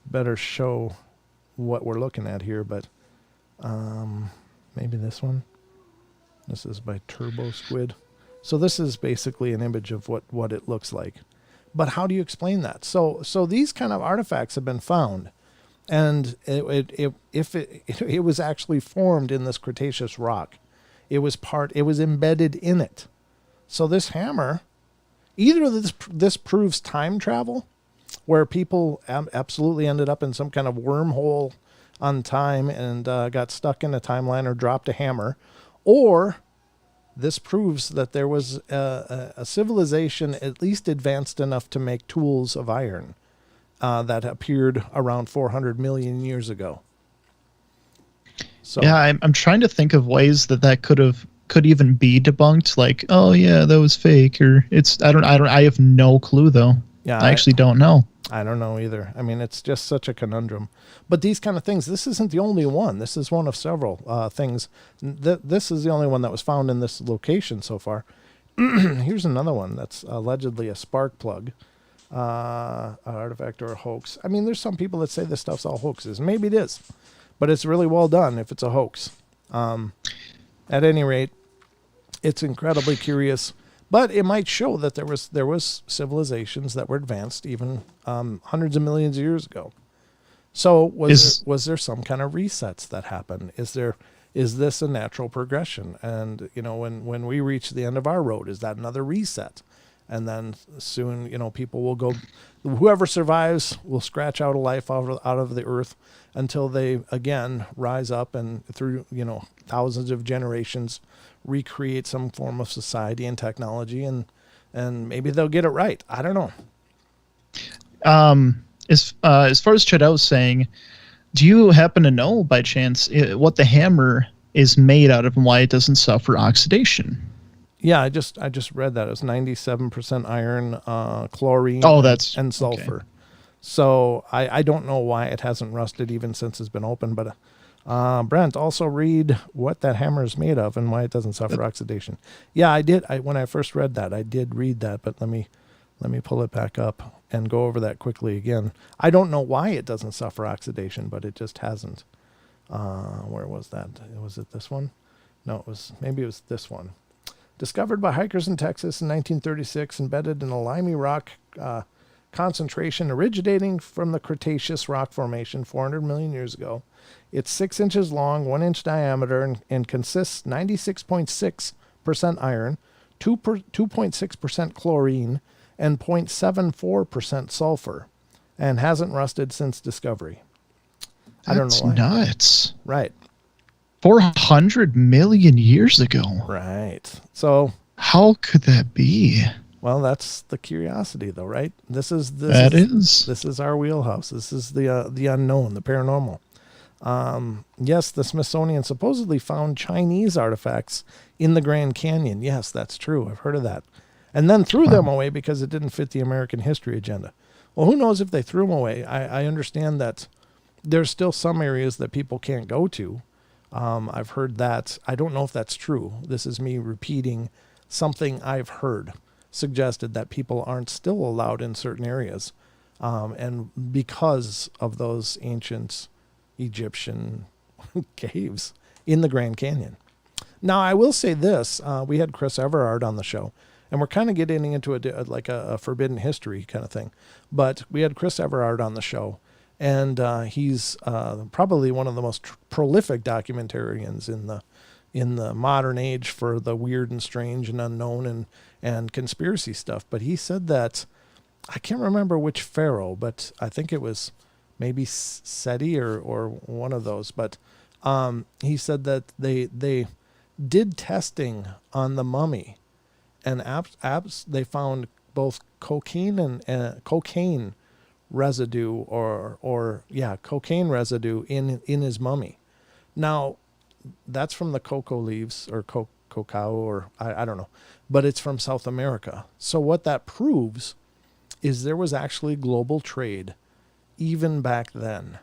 better show what we're looking at here. But maybe this one. This is by Turbo Squid. So this is basically an image of what it looks like. But how do you explain that? So these kind of artifacts have been found, and it was actually formed in this Cretaceous rock. It was embedded in it. So this hammer, either this proves time travel, where people absolutely ended up in some kind of wormhole on time and got stuck in a timeline or dropped a hammer, or this proves that there was a civilization at least advanced enough to make tools of iron that appeared around 400 million years ago. So yeah, I'm trying to think of ways that could even be debunked. Like, oh yeah, that was fake, or I have no clue though. Yeah, I actually don't know. I don't know either. I mean, it's just such a conundrum. But these kind of things, this isn't the only one. This is one of several things. This is the only one that was found in this location so far. Here's another one that's allegedly a spark plug, an artifact or a hoax. I mean, there's some people that say this stuff's all hoaxes. Maybe it is, but it's really well done if it's a hoax. At any rate, it's incredibly curious. But it might show that there was civilizations that were advanced even hundreds of millions of years ago. So was there some kind of resets that happened? Is this a natural progression? And when we reach the end of our road, is that another reset? And then soon people will go. Whoever survives will scratch out a life out of the earth until they again rise up and through thousands of generations recreate some form of society and technology, and maybe they'll get it right. I don't know. As far as Chad was saying, do you happen to know by chance what the hammer is made out of and why it doesn't suffer oxidation? Yeah, I just read that. It was 97% iron, chlorine, and sulfur. Okay. So I don't know why it hasn't rusted even since it's been open, but Brent, also read what that hammer is made of and why it doesn't suffer oxidation. Yeah, I did. When I first read that, I did read that, but let me pull it back up and go over that quickly again. I don't know why it doesn't suffer oxidation, but it just hasn't. Where was that? Was it this one? No, maybe it was this one. Discovered by hikers in Texas in 1936, embedded in a limey rock concentration originating from the Cretaceous rock formation 400 million years ago. It's 6 inches long, 1 inch diameter, and consists 96.6% iron, 2.6% chlorine, and 0.74% sulfur, and hasn't rusted since discovery. I don't know why. That's nuts. Right. 400 million years ago. Right. So how could that be? Well, that's the curiosity, though, right? This is our wheelhouse. This is the unknown, the paranormal. Yes, the Smithsonian supposedly found Chinese artifacts in the Grand Canyon. Yes, that's true. I've heard of that. And then threw them away because it didn't fit the American history agenda. Well, who knows if they threw them away? I understand that there's still some areas that people can't go to. I've heard that. I don't know if that's true. This is me repeating something I've heard, suggested that people aren't still allowed in certain areas. And because of those ancient Egyptian caves in the Grand Canyon. Now, I will say this. We had Chris Everard on the show, and we're kind of getting into a forbidden history kind of thing. But we had Chris Everard on the show, and he's probably one of the most prolific documentarians in the modern age for the weird and strange and unknown and conspiracy stuff. But he said that, I can't remember which pharaoh, but I think it was maybe Seti or one of those. But he said that they did testing on the mummy, and they found both cocaine and cocaine residue cocaine residue in his mummy. Now, that's from the cocoa leaves or cacao, or I don't know, but it's from South America. So what that proves is there was actually global trade even back then,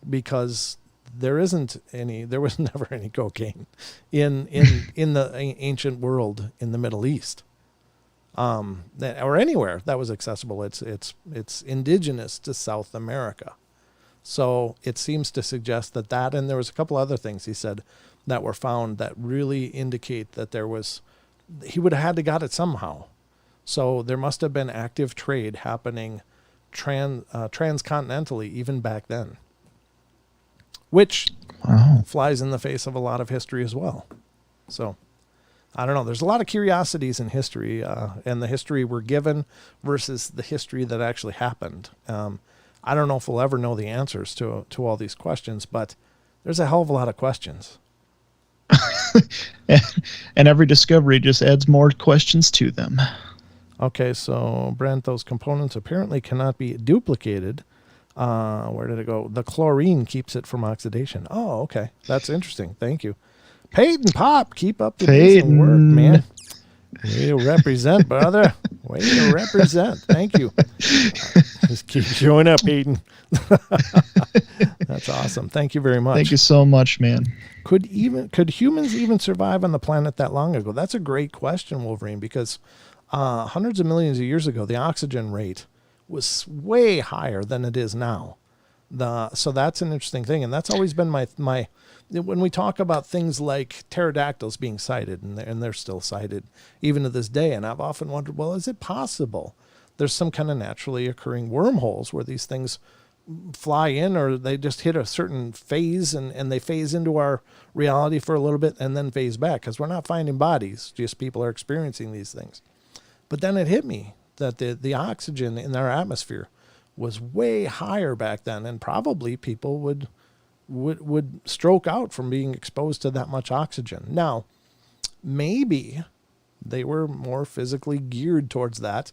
because there was never any cocaine in the ancient world in the Middle East, or anywhere that was accessible. It's indigenous to South America. So it seems to suggest that, and there was a couple other things he said that were found that really indicate that he would have had to got it somehow. So there must have been active trade happening transcontinentally even back then, which flies in the face of a lot of history as well. So I don't know. There's a lot of curiosities in history, and the history we're given versus the history that actually happened. I don't know if we'll ever know the answers to all these questions, but there's a hell of a lot of questions. And every discovery just adds more questions to them. Okay, so Brent, those components apparently cannot be duplicated. Where did it go? The chlorine keeps it from oxidation. Oh, okay. That's interesting. Thank you. Peyton Pop, keep up the decent work, man. Way to represent, brother. Way to represent. Thank you. Just keep showing up, Peyton. That's awesome. Thank you very much. Thank you so much, man. Could humans even survive on the planet that long ago? That's a great question, Wolverine, because hundreds of millions of years ago, the oxygen rate was way higher than it is now. So that's an interesting thing, and that's always been my when we talk about things like pterodactyls being sighted, and they're still sighted even to this day, and I've often wondered, well, is it possible there's some kind of naturally occurring wormholes where these things fly in, or they just hit a certain phase and they phase into our reality for a little bit and then phase back, because we're not finding bodies, just people are experiencing these things. But then it hit me that the oxygen in our atmosphere was way higher back then, and probably people would stroke out from being exposed to that much oxygen. Now, maybe they were more physically geared towards that,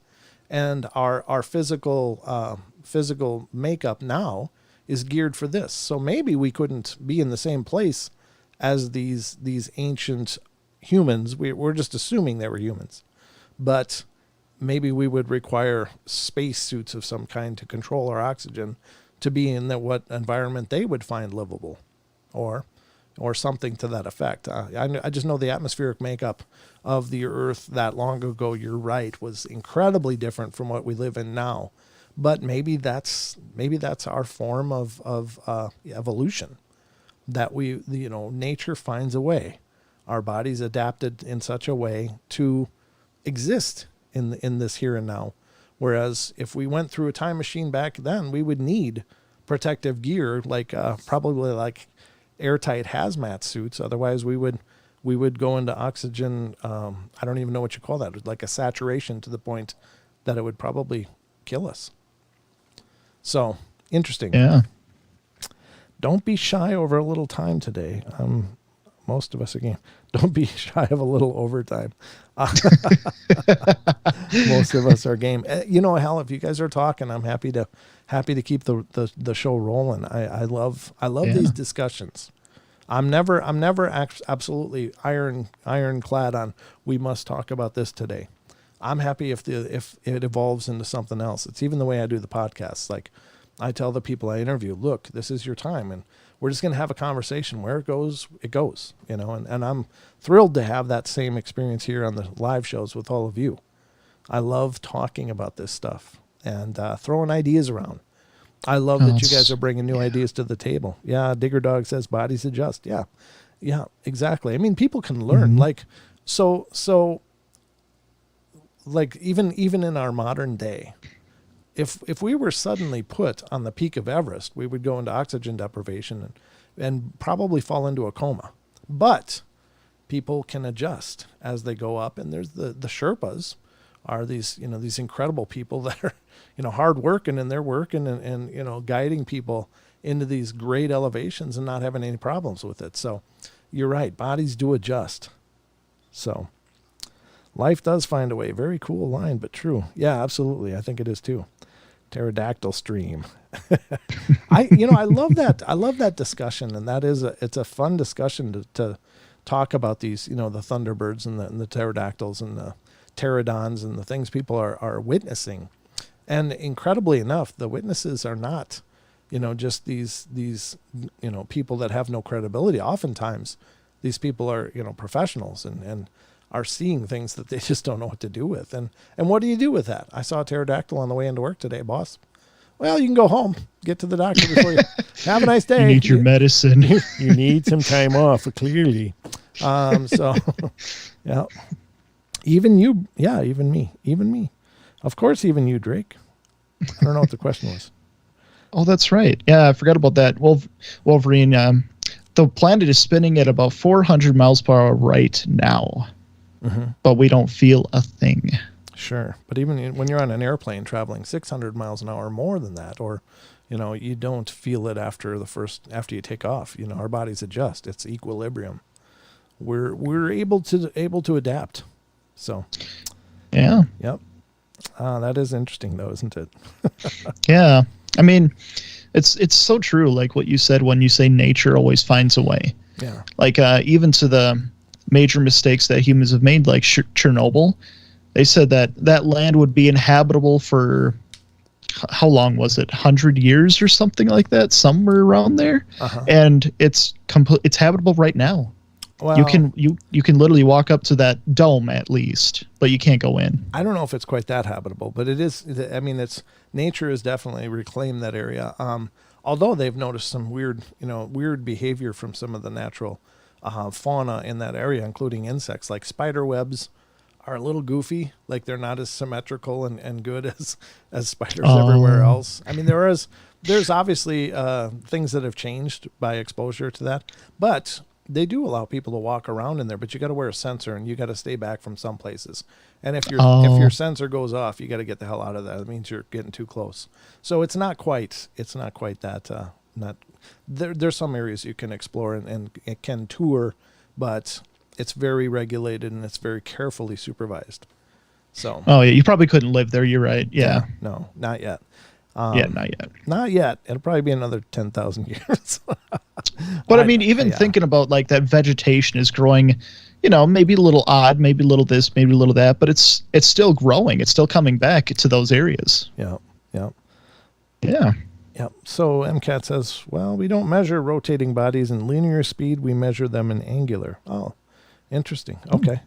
and our physical makeup now is geared for this. So maybe we couldn't be in the same place as these ancient humans. We're just assuming they were humans, but maybe we would require space suits of some kind to control our oxygen to be in what environment they would find livable, or something to that effect. I just know the atmospheric makeup of the Earth that long ago, you're right, was incredibly different from what we live in now. But maybe that's our form of evolution, that nature finds a way Our bodies adapted in such a way to exist in this here and now. Whereas if we went through a time machine back then, we would need protective gear, like probably like airtight hazmat suits. Otherwise, we would go into oxygen. I don't even know what you call that. Like a saturation to the point that it would probably kill us. So interesting. Yeah. Don't be shy over a little time today. Most of us again. Don't be shy of a little overtime. Most of us are game. Hell, if you guys are talking, I'm happy to keep the show rolling. I love these discussions. I'm never absolutely ironclad on we must talk about this today. I'm happy if it evolves into something else. It's even the way I do the podcasts. Like I tell the people I interview, look, this is your time, and we're just going to have a conversation. Where it goes, and I'm thrilled to have that same experience here on the live shows with all of you. I love talking about this stuff and throwing ideas around. I love that you guys are bringing new ideas to the table. Yeah, Digger Dog says bodies adjust. Yeah, exactly. I mean, people can learn. Like, so like even in our modern day, if we were suddenly put on the peak of Everest, we would go into oxygen deprivation and probably fall into a coma. But people can adjust as they go up, and there's the Sherpas are these incredible people that are hard working in their work and guiding people into these great elevations and not having any problems with it. So you're right, bodies do adjust. So life does find a way. Very cool line, but true. Yeah, absolutely. I think it is too. Pterodactyl stream. I love that. I love that discussion, and it's a fun discussion to talk about these, the thunderbirds and the pterodactyls and the pterodons and the things people are witnessing. And incredibly enough, the witnesses are not, just these people that have no credibility. Oftentimes, these people are, professionals and are seeing things that they just don't know what to do with. And what do you do with that? I saw a pterodactyl on the way into work today, boss. Well, you can go home, get to the doctor before you have a nice day. You need your medicine. You need some time off, clearly. So, yeah. Even you, yeah, even me. Of course, even you, Drake. I don't know what the question was. Oh, that's right. Yeah, I forgot about that. Wolverine, the planet is spinning at about 400 miles per hour right now, but we don't feel a thing. Sure. But even when you're on an airplane traveling 600 miles an hour, more than that, or, you don't feel it after you take off. Our bodies adjust. It's equilibrium. We're able to adapt. So, yeah. Yep. That is interesting, though, isn't it? Yeah. I mean, it's so true, like what you said when you say nature always finds a way. Yeah. Like even to the major mistakes that humans have made, like Chernobyl, they said that land would be inhabitable for, how long was it? 100 years or something like that, somewhere around there. And it's habitable right now. Well, you can literally walk up to that dome at least, but you can't go in. I don't know if it's quite that habitable, but it is. I mean, nature has definitely reclaimed that area. Although they've noticed some weird behavior from some of the natural fauna in that area, including insects. Like spider webs are a little goofy. Like they're not as symmetrical and good as spiders everywhere else. I mean, there's obviously things that have changed by exposure to that, but they do allow people to walk around in there, but you got to wear a sensor and you got to stay back from some places. And if your sensor goes off, you got to get the hell out of there. That means you're getting too close. So it's not quite that. There's some areas you can explore and it can tour, but it's very regulated and it's very carefully supervised. So. Oh yeah, you probably couldn't live there. You're right. Yeah. No, not yet. Not yet. Not yet. It'll probably be another 10,000 years. But I mean, even thinking about like that vegetation is growing, maybe a little odd, maybe a little this, maybe a little that, but it's still growing. It's still coming back to those areas. Yeah. So MCAT says, well, we don't measure rotating bodies in linear speed. We measure them in angular. Oh, interesting. Okay.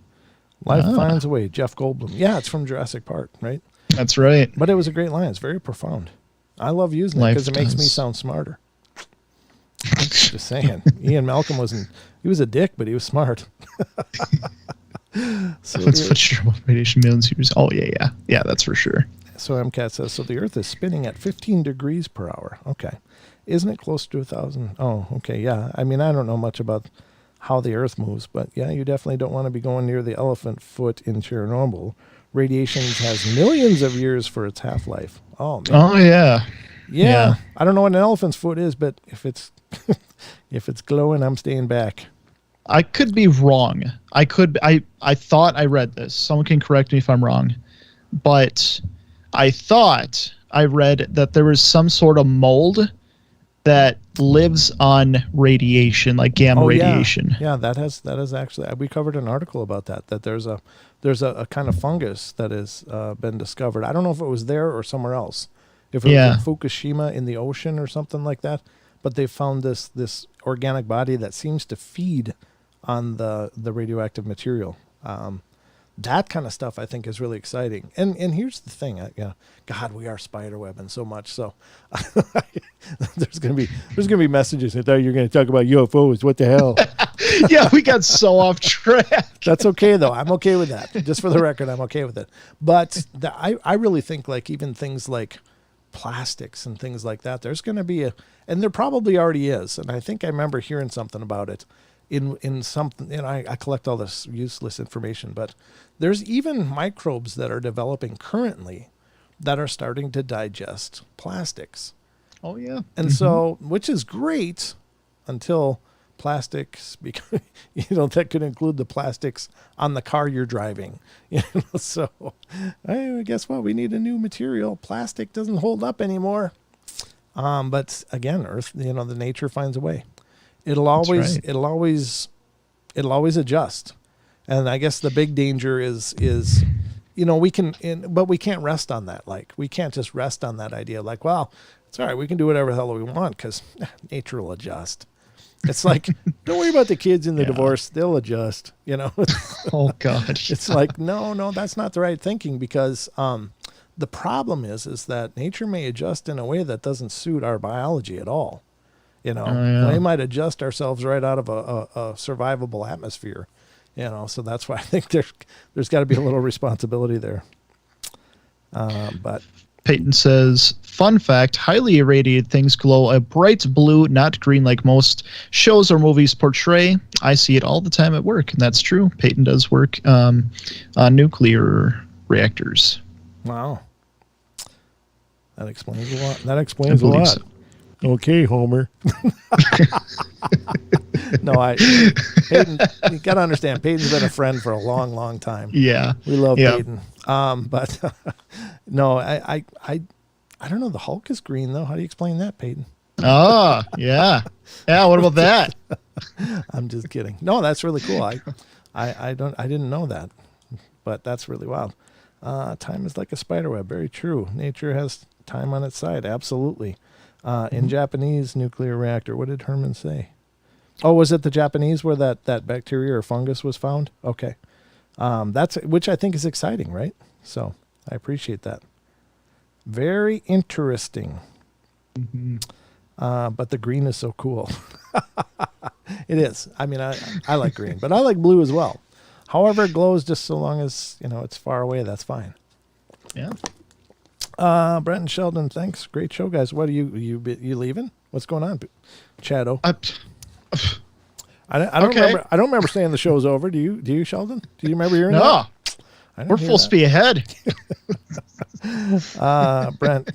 Life finds a way. Jeff Goldblum. Yeah, it's from Jurassic Park, right? That's right. But it was a great line. It's very profound. I love using it because it makes me sound smarter. Just saying. Ian Malcolm he was a dick, but he was smart. So That's what your radiation millions years. Oh yeah, that's for sure. So MCAT says, so the Earth is spinning at 15 degrees per hour. Okay. Isn't it close to 1,000? Oh, okay, yeah. I mean, I don't know much about how the Earth moves, but yeah, you definitely don't want to be going near the elephant foot in Chernobyl. Radiation has millions of years for its half-life. Oh, man. Oh, yeah. Yeah. I don't know what an elephant's foot is, but if it's if it's glowing, I'm staying back. I could be wrong. I thought I read this. Someone can correct me if I'm wrong. But I thought I read that there was some sort of mold that lives on radiation, like gamma radiation. Yeah, that is actually, we covered an article about that there's a kind of fungus that has been discovered. I don't know if it was there or somewhere else. If it was in Fukushima in the ocean or something like that, but they found this organic body that seems to feed on the radioactive material. That kind of stuff I think is really exciting. And here's the thing, God, we are spiderwebbing so much. So there's gonna be messages that you're gonna talk about UFOs. What the hell? Yeah, we got so off track. That's okay though. I'm okay with that. Just for the record, I'm okay with it. But I really think like even things like plastics and things like that, there's going to be and there probably already is. And I think I remember hearing something about it in something, I collect all this useless information, but there's even microbes that are developing currently that are starting to digest plastics. Oh yeah. And so, which is great until plastics, because that could include the plastics on the car you're driving. So guess what? We need a new material. Plastic doesn't hold up anymore. But again, Earth, the nature finds a way. It'll always adjust. And I guess the big danger is we can, but we can't rest on that. Like, we can't just rest on that idea. Like, well, it's all right. We can do whatever the hell we want because nature will adjust. It's like, don't worry about the kids in the divorce. They'll adjust, Oh God. It's like, no, that's not the right thinking, because the problem is that nature may adjust in a way that doesn't suit our biology at all. We might adjust ourselves right out of a survivable atmosphere, so that's why I think there's got to be a little responsibility there. But Peyton says, fun fact, highly irradiated things glow a bright blue, not green like most shows or movies portray. I see it all the time at work, and that's true. Peyton does work on nuclear reactors. Wow. That explains a lot. So. Okay, Homer. No, Peyton, you got to understand, Peyton's been a friend for a long, long time. Yeah. We love Peyton. But no, I don't know. The Hulk is green though. How do you explain that, Peyton? Oh, yeah. Yeah. What about that? I'm just kidding. No, that's really cool. I didn't know that, but that's really wild. Time is like a spider web. Very true. Nature has time on its side. Absolutely. In Japanese nuclear reactor, what did Herman say? Oh, was it the Japanese where that bacteria or fungus was found? Okay. Which I think is exciting, right? So I appreciate that. Very interesting. Mm-hmm. But the green is so cool. It is. I mean, I like green, but I like blue as well. However, it glows just so long as, it's far away. That's fine. Yeah. Brent and Sheldon, thanks. Great show, guys. What are you leaving? What's going on, Chado? I don't remember. I don't remember saying the show's over. Do you, Sheldon? Do you remember hearing that? No. We're full speed ahead. Brent,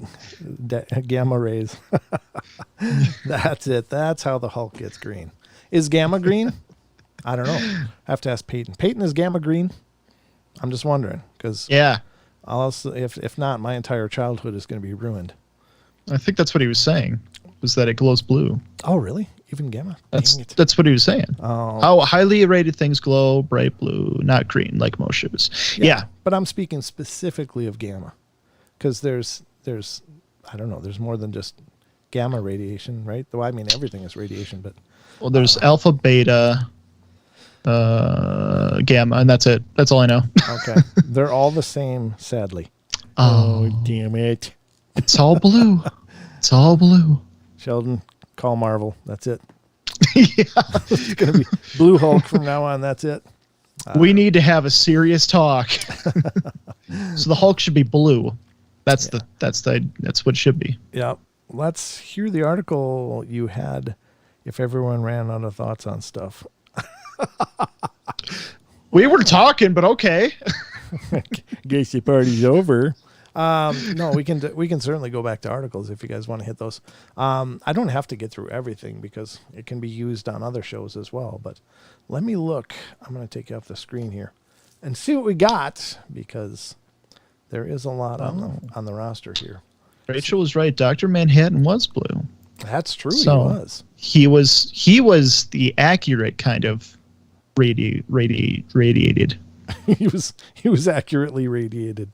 gamma rays. That's it. That's how the Hulk gets green. Is gamma green? I don't know. I have to ask Peyton. Peyton, is gamma green? I'm just wondering, because if not, my entire childhood is going to be ruined. I think that's what he was saying, was that it glows blue. Oh, really? Even gamma? That's what he was saying. Oh. How highly irradiated things glow bright blue, not green, like most shows. Yeah. But I'm speaking specifically of gamma, because there's I don't know, there's more than just gamma radiation, right? Though I mean everything is radiation, but there's alpha, beta, gamma, and that's it. That's all I know. Okay. They're all the same, sadly. Oh, damn it. It's all blue. It's all blue. Sheldon, call Marvel. That's it. Yeah. It's going to be Blue Hulk from now on. That's it. We need to have a serious talk. So the Hulk should be blue. That's what it should be. Yeah. Let's hear the article you had. If everyone ran out of thoughts on stuff. We were talking, but okay. Guess your party's over. No, we can certainly go back to articles if you guys want to hit those. I don't have to get through everything because it can be used on other shows as well. But let me look. I'm going to take you off the screen here and see what we got because there is a lot on the roster here. Rachel was right. Dr. Manhattan was blue. That's true. So he was the accurate kind of radiated. he was accurately radiated.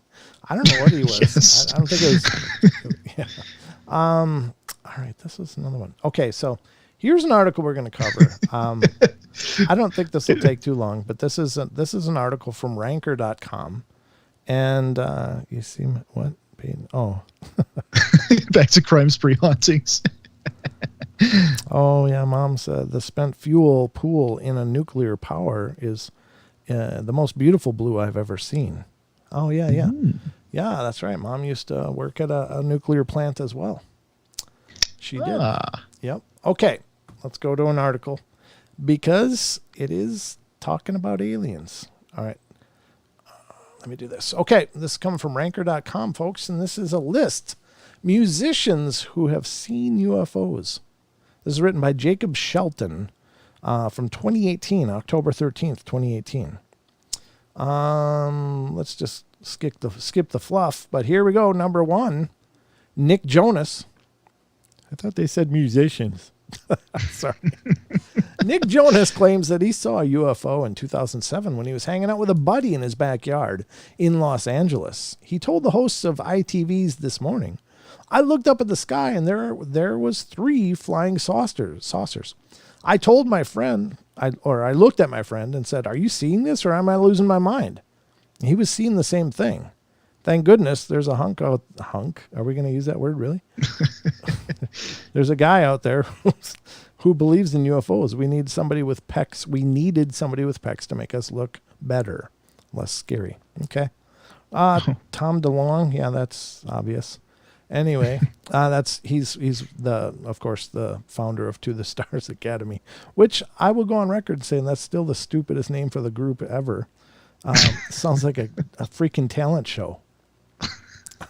I don't know what he was. Yes. I don't think it was. Yeah. All right. This is another one. Okay. So here's an article we're going to cover. I don't think this will take too long, but this is an article from ranker.com. And you see what? Oh. Back to crime spree hauntings. Oh, yeah. Mom said the spent fuel pool in a nuclear power is the most beautiful blue I've ever seen. Oh, yeah, yeah. Yeah, that's right. Mom used to work at a nuclear plant as well. She did. Yep. Okay, let's go to an article because it is talking about aliens. All right. Let me do this. Okay, this is coming from ranker.com, folks, and this is a list. Musicians who have seen UFOs. This is written by Jacob Shelton from 2018, October 13th, 2018. Let's just skip the fluff, but here we go. Number 1, Nick Jonas. I thought they said musicians. Sorry. Nick Jonas claims that he saw a UFO in 2007 when he was hanging out with a buddy in his backyard in Los Angeles. He told the hosts of ITV's This Morning, I looked up at the sky and there was 3 flying saucers. I told my friend, I looked at my friend and said, are you seeing this or am I losing my mind? He was seeing the same thing. Thank goodness there's a hunk. Are we going to use that word, really? There's a guy out there who believes in UFOs. We needed somebody with pecs to make us look better, less scary. Okay. Tom DeLonge. Yeah, that's obvious. Anyway, he's of course the founder of To the Stars Academy, which I will go on record saying that's still the stupidest name for the group ever. Sounds like a freaking talent show.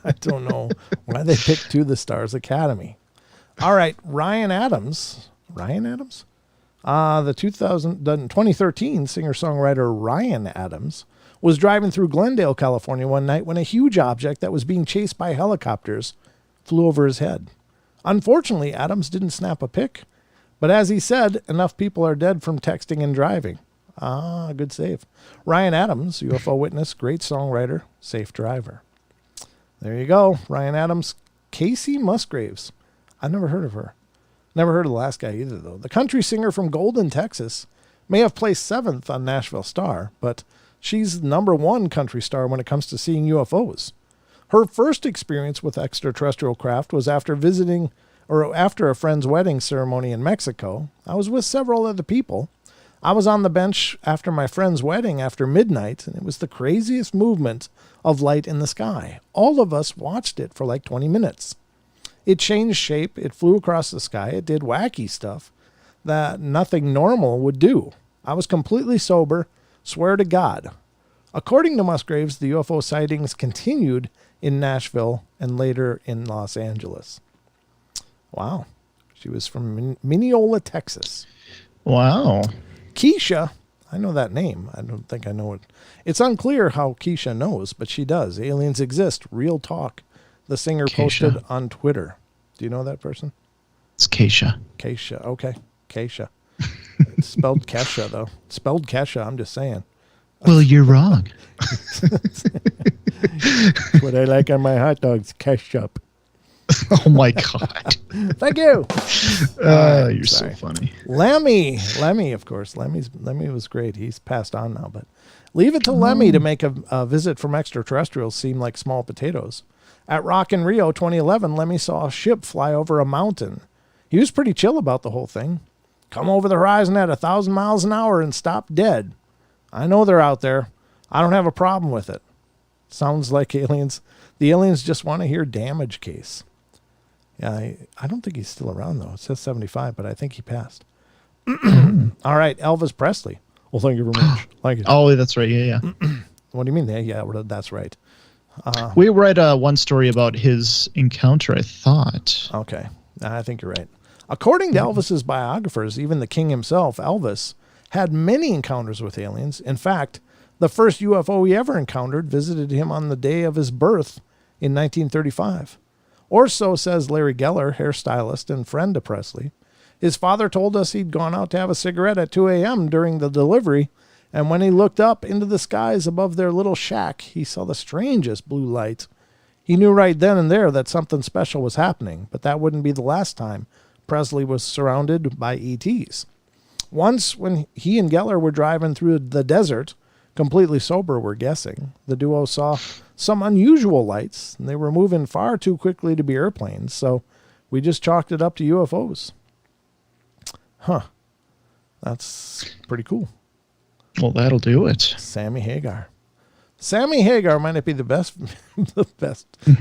I don't know why they picked To the Stars Academy. All right, Ryan Adams. The 2013 singer-songwriter Ryan Adams was driving through Glendale, California one night when a huge object that was being chased by helicopters flew over his head. Unfortunately, Adams didn't snap a pic, but as he said, enough people are dead from texting and driving. Good save. Ryan Adams, UFO witness, great songwriter, safe driver. There you go. Ryan Adams. Casey Musgraves. I've never heard of her. Never heard of the last guy either, though. The country singer from Golden, Texas, may have placed 7th on Nashville Star, but she's number 1 country star when it comes to seeing UFOs. Her first experience with extraterrestrial craft was after a friend's wedding ceremony in Mexico. I was with several other people. I was on the bench after my friend's wedding after midnight, and it was the craziest movement of light in the sky. All of us watched it for like 20 minutes. It changed shape. It flew across the sky. It did wacky stuff that nothing normal would do. I was completely sober, swear to God. According to Musgraves, the UFO sightings continued in Nashville and later in Los Angeles. Wow. She was from Mineola, Texas. Wow. Keisha, I know that name. I don't think I know it. It's unclear how Keisha knows, but she does. Aliens exist. Real talk. The singer posted on Twitter. Do you know that person? It's Keisha. Keisha. Okay. Keisha. It's spelled Kesha, though. It's spelled Kesha. I'm just saying. Well, you're wrong. What I like on my hot dogs, ketchup. Oh, my God. Thank you. You're so funny. Lemmy, of course. Lemmy was great. He's passed on now, but leave it to Lemmy to make a visit from extraterrestrials seem like small potatoes. At Rock in Rio 2011, Lemmy saw a ship fly over a mountain. He was pretty chill about the whole thing. Come over the horizon at 1,000 miles an hour and stop dead. I know they're out there. I don't have a problem with it. Sounds like aliens. The aliens just want to hear damage case. Yeah, I don't think he's still around, though. It says 75, but I think he passed. All right, Elvis Presley. Well, thank you very much. Thank you. Oh, that's right. Yeah. What do you mean? Yeah, that's right. We read one story about his encounter, I thought. Okay, I think you're right. According to Elvis's biographers, even the king himself, Elvis, had many encounters with aliens. In fact, the first UFO he ever encountered visited him on the day of his birth in 1935. Or so says Larry Geller, hairstylist and friend to Presley. His father told us he'd gone out to have a cigarette at 2 a.m. during the delivery, and when he looked up into the skies above their little shack, he saw the strangest blue light. He knew right then and there that something special was happening, but that wouldn't be the last time Presley was surrounded by ETs. Once, when he and Geller were driving through the desert, completely sober, we're guessing, the duo saw some unusual lights, and they were moving far too quickly to be airplanes, so we just chalked it up to UFOs. Huh. That's pretty cool. Well, that'll do it. Sammy Hagar. Sammy Hagar might not be the best,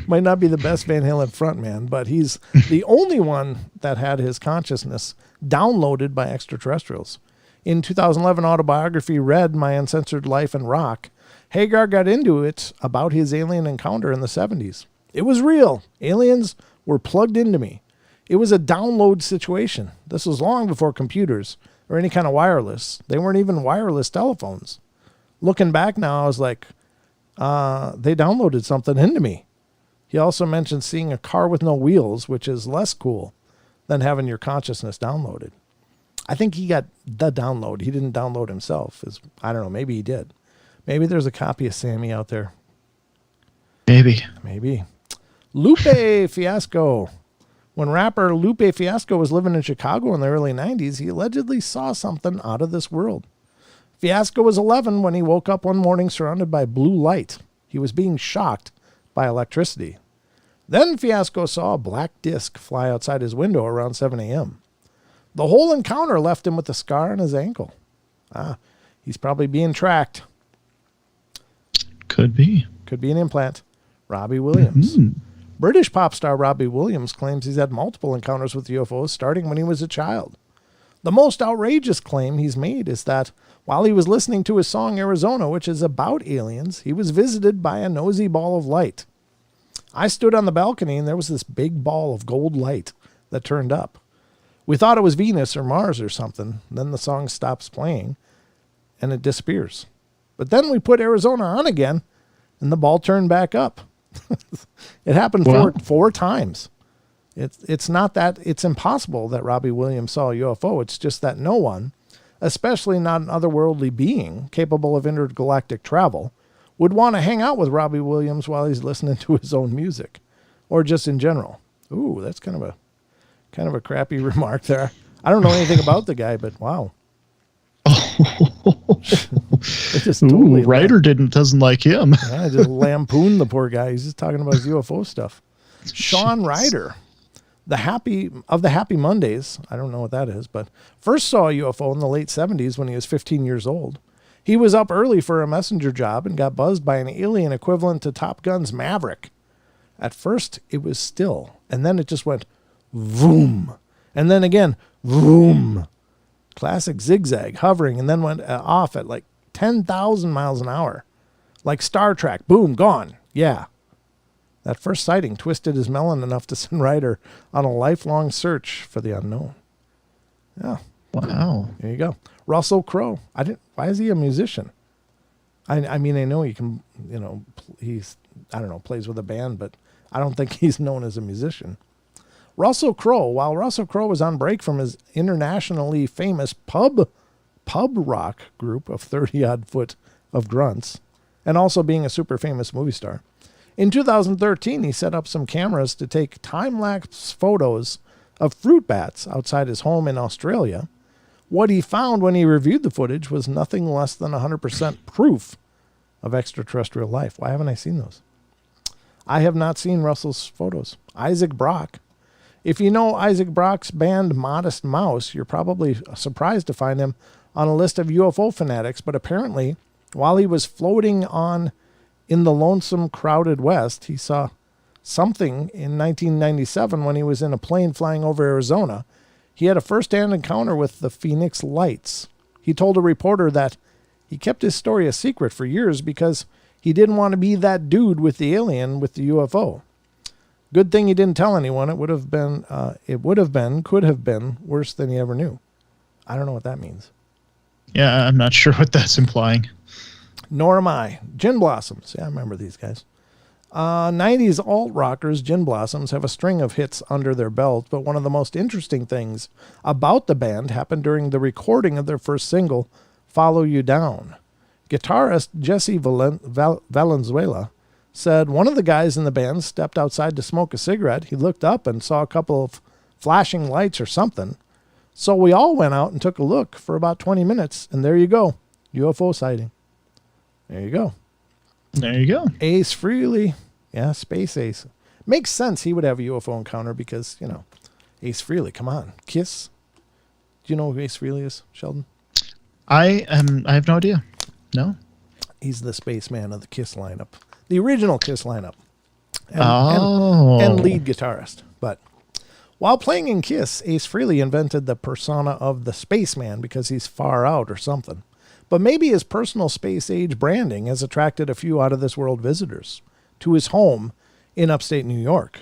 might not be the best Van Halen frontman, but he's the only one that had his consciousness downloaded by extraterrestrials. In 2011 autobiography Read My Uncensored Life in Rock, Hagar got into it about his alien encounter in the 70s. It was real. Aliens were plugged into me. It was a download situation. This was long before computers or any kind of wireless. They weren't even wireless telephones. Looking back now, I was like, they downloaded something into me. He also mentioned seeing a car with no wheels, which is less cool than having your consciousness downloaded. I think he got the download. He didn't download himself. I don't know. Maybe he did. Maybe there's a copy of Sammy out there. Maybe. Lupe Fiasco. When rapper Lupe Fiasco was living in Chicago in the early 90s, he allegedly saw something out of this world. Fiasco was 11 when he woke up one morning surrounded by blue light. He was being shocked by electricity. Then Fiasco saw a black disc fly outside his window around 7 a.m. The whole encounter left him with a scar on his ankle. He's probably being tracked. Could be. Could be an implant. Robbie Williams. British pop star Robbie Williams claims he's had multiple encounters with UFOs starting when he was a child. The most outrageous claim he's made is that while he was listening to his song Arizona, which is about aliens, he was visited by a nosy ball of light. I stood on the balcony and there was this big ball of gold light that turned up. We thought it was Venus or Mars or something. Then the song stops playing and it disappears. But then we put Arizona on again and the ball turned back up. It happened four times. It's not that it's impossible that Robbie Williams saw a UFO. It's just that no one, especially not an otherworldly being capable of intergalactic travel, would want to hang out with Robbie Williams while he's listening to his own music, or just in general. Ooh, that's kind of a crappy remark there. I don't know anything about the guy, but wow. Ryder doesn't like him. I just lampooned the poor guy. He's just talking about his UFO stuff. Sean Ryder, the Happy Mondays, I don't know what that is, but first saw a UFO in the late 70s when he was 15 years old. He was up early for a messenger job and got buzzed by an alien equivalent to Top Gun's Maverick. At first, it was still, and then it just went vroom, and then again, vroom. Classic zigzag, hovering, and then went off at like 10,000 miles an hour. Like Star Trek, boom, gone. Yeah. That first sighting twisted his melon enough to send Ryder on a lifelong search for the unknown. Yeah. Wow. There you go. Russell Crowe. Why is he a musician? I mean, I know he can, he's, plays with a band, but I don't think he's known as a musician. Russell Crowe, while Russell Crowe was on break from his internationally famous pub rock group of 30-odd foot of grunts, and also being a super famous movie star, in 2013 he set up some cameras to take time-lapse photos of fruit bats outside his home in Australia. What he found when he reviewed the footage was nothing less than 100% proof of extraterrestrial life. Why haven't I seen those? I have not seen Russell's photos. Isaac Brock. If you know Isaac Brock's band Modest Mouse, you're probably surprised to find him on a list of UFO fanatics, but apparently, while he was floating on in the lonesome, crowded West, he saw something in 1997 when he was in a plane flying over Arizona. He had a first-hand encounter with the Phoenix Lights. He told a reporter that he kept his story a secret for years because he didn't want to be that dude with the alien with the UFO. Good thing he didn't tell anyone. It could have been worse than he ever knew. I don't know what that means. Yeah, I'm not sure what that's implying. Nor am I. Gin Blossoms. Yeah, I remember these guys. 90s alt-rockers, Gin Blossoms, have a string of hits under their belt, but one of the most interesting things about the band happened during the recording of their first single, Follow You Down. Guitarist Jesse Valenzuela said one of the guys in the band stepped outside to smoke a cigarette. He looked up and saw a couple of flashing lights or something. So we all went out and took a look for about 20 minutes, and there you go. UFO sighting. There you go. There you go. Ace Frehley. Yeah, Space Ace. Makes sense he would have a UFO encounter because, Ace Frehley, come on. Kiss. Do you know who Ace Frehley is, Sheldon? I have no idea. No. He's the spaceman of the Kiss lineup. The original Kiss lineup. And lead guitarist. But while playing in Kiss, Ace Frehley invented the persona of the spaceman because he's far out or something. But maybe his personal space-age branding has attracted a few out-of-this-world visitors to his home in upstate New York.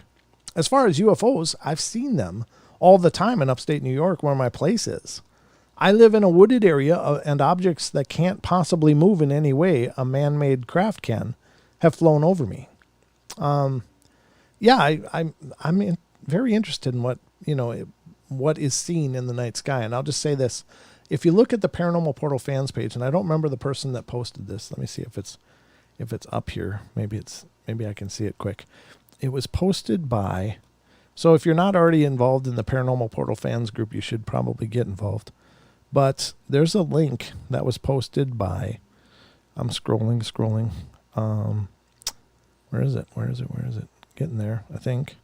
As far as UFOs, I've seen them all the time in upstate New York where my place is. I live in a wooded area, and objects that can't possibly move in any way a man-made craft can have flown over me. I'm very interested in what is seen in the night sky. And I'll just say this. If you look at the Paranormal Portal fans page, and I don't remember the person that posted this. Let me see if it's up here. Maybe I can see it quick. It was posted by, so if you're not already involved in the Paranormal Portal fans group, you should probably get involved. But there's a link that was posted by, I'm scrolling. Where is it? Getting there, I think.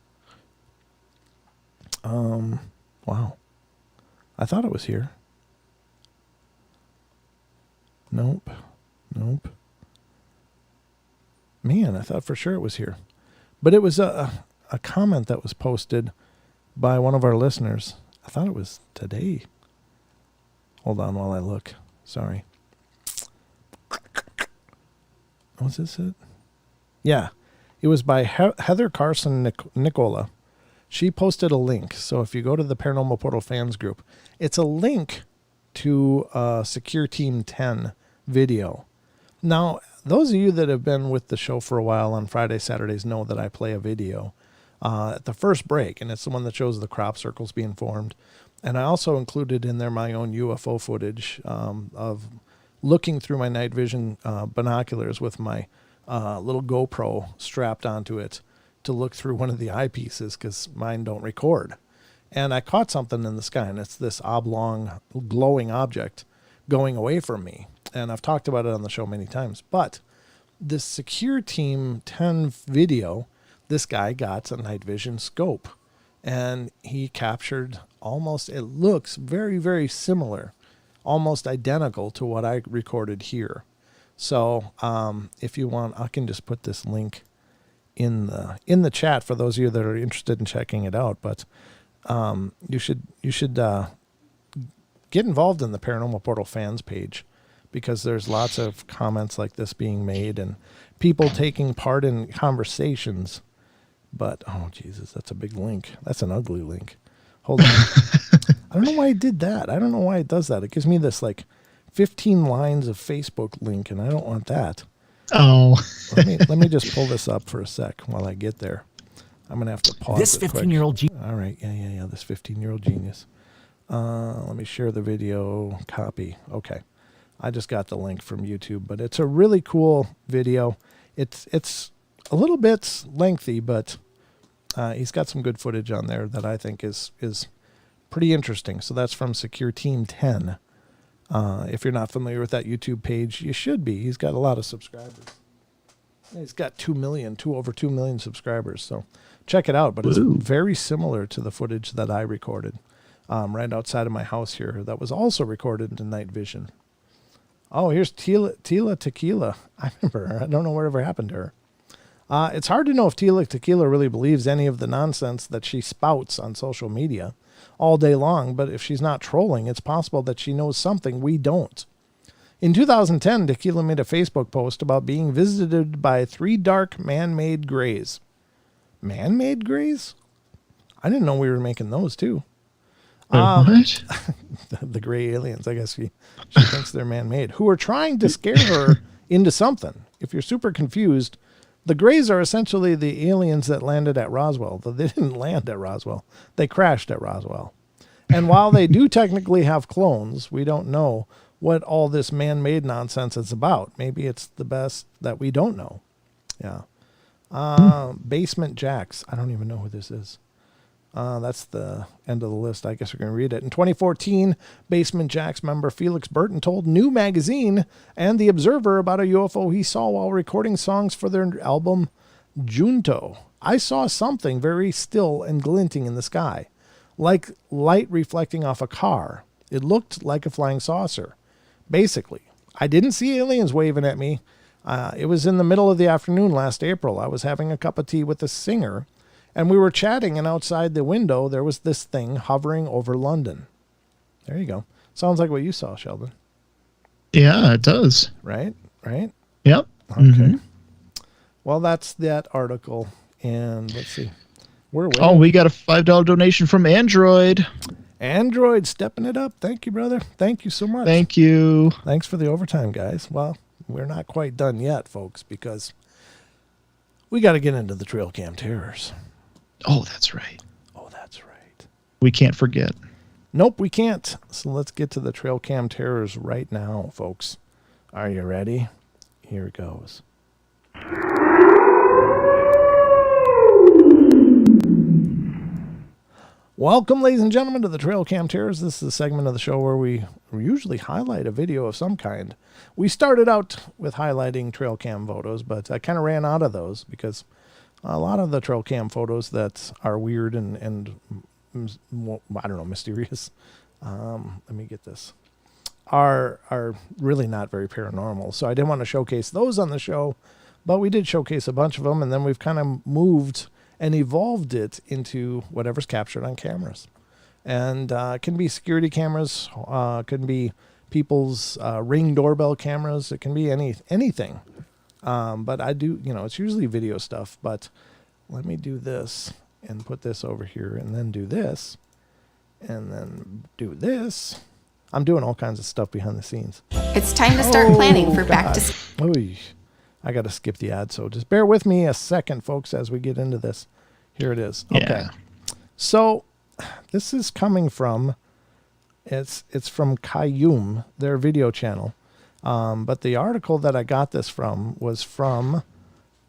Wow. I thought it was here. Nope. Man, I thought for sure it was here. But it was a comment that was posted by one of our listeners. I thought it was today. Hold on while I look. Sorry. Was this it? Yeah. It was by Heather Carson Nicola. She posted a link. So if you go to the Paranormal Portal fans group, it's a link to Secure Team 10 video. Now, those of you that have been with the show for a while on Friday, Saturdays know that I play a video at the first break, and it's the one that shows the crop circles being formed. And I also included in there my own UFO footage of looking through my night vision binoculars with my little GoPro strapped onto it to look through one of the eyepieces because mine don't record. And I caught something in the sky, and it's this oblong glowing object going away from me. And I've talked about it on the show many times. But this Secure Team 10 video, this guy got a night vision scope. And he captured it looks very, very similar, almost identical to what I recorded here. So if you want, I can just put this link in the chat for those of you that are interested in checking it out. But you should get involved in the Paranormal Portal fans page because there's lots of comments like this being made and people taking part in conversations. But, oh, Jesus, that's a big link. That's an ugly link. Hold on. I don't know why it did that. I don't know why it does that. It gives me this, 15 lines of Facebook link, and I don't want that. Oh. Let me just pull this up for a sec while I get there. I'm going to have to pause This 15-year-old genius. All right. Yeah. This 15-year-old genius. Let me share the video. Copy. Okay. I just got the link from YouTube, but it's a really cool video. It's a little bit lengthy, but he's got some good footage on there that I think is pretty interesting. So that's from Secure Team 10. If you're not familiar with that YouTube page, you should be. He's got a lot of subscribers. He's got over 2 million subscribers. So check it out. But it's very similar to the footage that I recorded right outside of my house here. That was also recorded in night vision. Oh, here's Tila Tequila. I remember her. I don't know whatever happened to her. It's hard to know if Tila Tequila really believes any of the nonsense that she spouts on social media all day long, but if she's not trolling, it's possible that she knows something we don't. In 2010, Tequila made a Facebook post about being visited by 3 dark man-made grays. Man-made grays? I didn't know we were making those too. What? The gray aliens, I guess she thinks they're man-made, who are trying to scare her into something. If you're super confused, the grays are essentially the aliens that landed at Roswell, though they didn't land at Roswell. They crashed at Roswell. And while they do technically have clones, we don't know what all this man-made nonsense is about. Maybe it's the best that we don't know. Yeah. Basement Jacks. I don't even know who this is. That's the end of the list. I guess we're going to read it. In 2014, Basement Jacks member Felix Burton told New Magazine and The Observer about a UFO he saw while recording songs for their album Junto. I saw something very still and glinting in the sky, like light reflecting off a car. It looked like a flying saucer. Basically, I didn't see aliens waving at me. It was in the middle of the afternoon last April. I was having a cup of tea with a singer, and we were chatting, and outside the window, there was this thing hovering over London. There you go. Sounds like what you saw, Sheldon. Yeah, it does. Right? Right? Yep. Okay. Mm-hmm. Well, that's that article. And let's see. We got a $5 donation from Android. Android stepping it up. Thank you, brother. Thank you so much. Thank you. Thanks for the overtime, guys. Well, we're not quite done yet, folks, because we got to get into the trail cam terrors. Oh, that's right. Oh, that's right. We can't forget. Nope, we can't. So let's get to the trail cam terrors right now, folks. Are you ready? Here it goes. Welcome, ladies and gentlemen, to the Trail Cam Terrors. This is a segment of the show where we usually highlight a video of some kind. We started out with highlighting trail cam photos, but I kind of ran out of those because a lot of the trail cam photos that are weird and I don't know, mysterious. Let me get this. Are really not very paranormal. So I didn't want to showcase those on the show, but we did showcase a bunch of them, and then we've kind of moved and evolved it into whatever's captured on cameras. And it can be security cameras, can be people's Ring doorbell cameras. It can be anything. But I do, it's usually video stuff. But let me do this and put this over here and then do this and then do this. I'm doing all kinds of stuff behind the scenes. It's time to start planning for back to school. I got to skip the ad, so just bear with me a second, folks, as we get into this. Here it is. Okay. Yeah. So this is coming from, it's from Kayum, their video channel. But the article that I got this from was from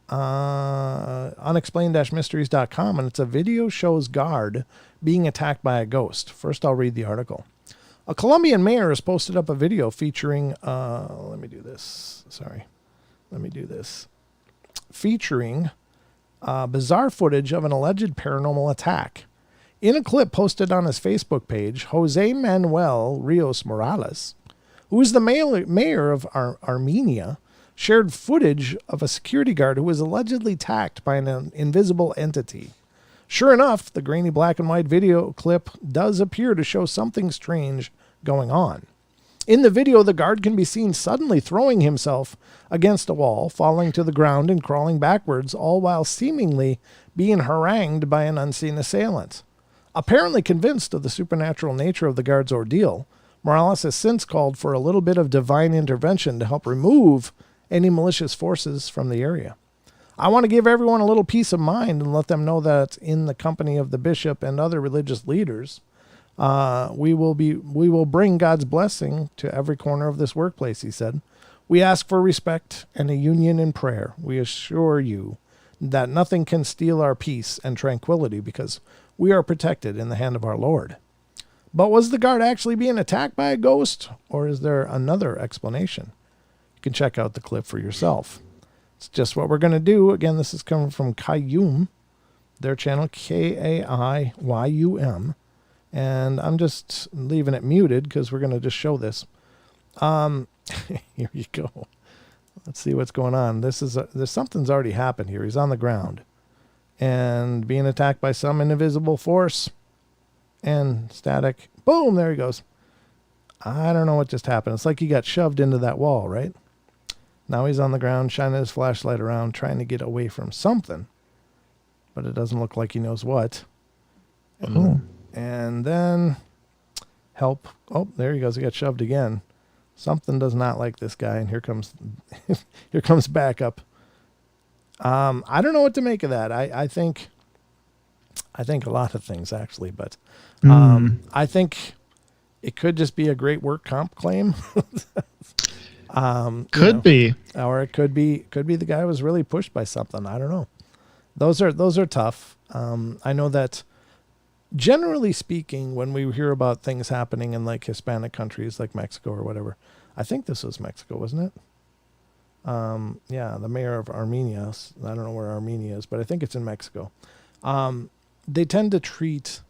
unexplained-mysteries.com, and it's a video shows guard being attacked by a ghost. First, I'll read the article. A Colombian mayor has posted up a video featuring, featuring bizarre footage of an alleged paranormal attack. In a clip posted on his Facebook page, Jose Manuel Rios Morales, who is the mayor of Armenia, shared footage of a security guard who was allegedly attacked by an invisible entity. Sure enough, the grainy black and white video clip does appear to show something strange going on. In the video, the guard can be seen suddenly throwing himself against a wall, falling to the ground and crawling backwards, all while seemingly being harangued by an unseen assailant. Apparently convinced of the supernatural nature of the guard's ordeal, Morales has since called for a little bit of divine intervention to help remove any malicious forces from the area. I want to give everyone a little peace of mind and let them know that in the company of the bishop and other religious leaders, we will bring God's blessing to every corner of this workplace, he said. We ask for respect and a union in prayer. We assure you that nothing can steal our peace and tranquility because we are protected in the hand of our Lord. But was the guard actually being attacked by a ghost, or is there another explanation? You can check out the clip for yourself. It's just what we're going to do. Again, this is coming from Kaiyum, their channel, Kaiyum. And I'm just leaving it muted because we're going to just show this. Here you go. Let's see what's going on. There's something's already happened here. He's on the ground and being attacked by some invisible force and static. Boom, there he goes. I don't know what just happened. It's like he got shoved into that wall, right? Now he's on the ground, shining his flashlight around, trying to get away from something. But it doesn't look like he knows what. And then help. Oh, there he goes. He got shoved again. Something does not like this guy. And here comes backup. I don't know what to make of that. I think a lot of things, actually. But I think it could just be a great work comp claim. Could be. Or it could be the guy was really pushed by something. I don't know. Those are tough. I know that generally speaking, when we hear about things happening in like Hispanic countries like Mexico or whatever, I think this was Mexico, wasn't it? Yeah, the mayor of Armenia. I don't know where Armenia is, but I think it's in Mexico. They tend to treat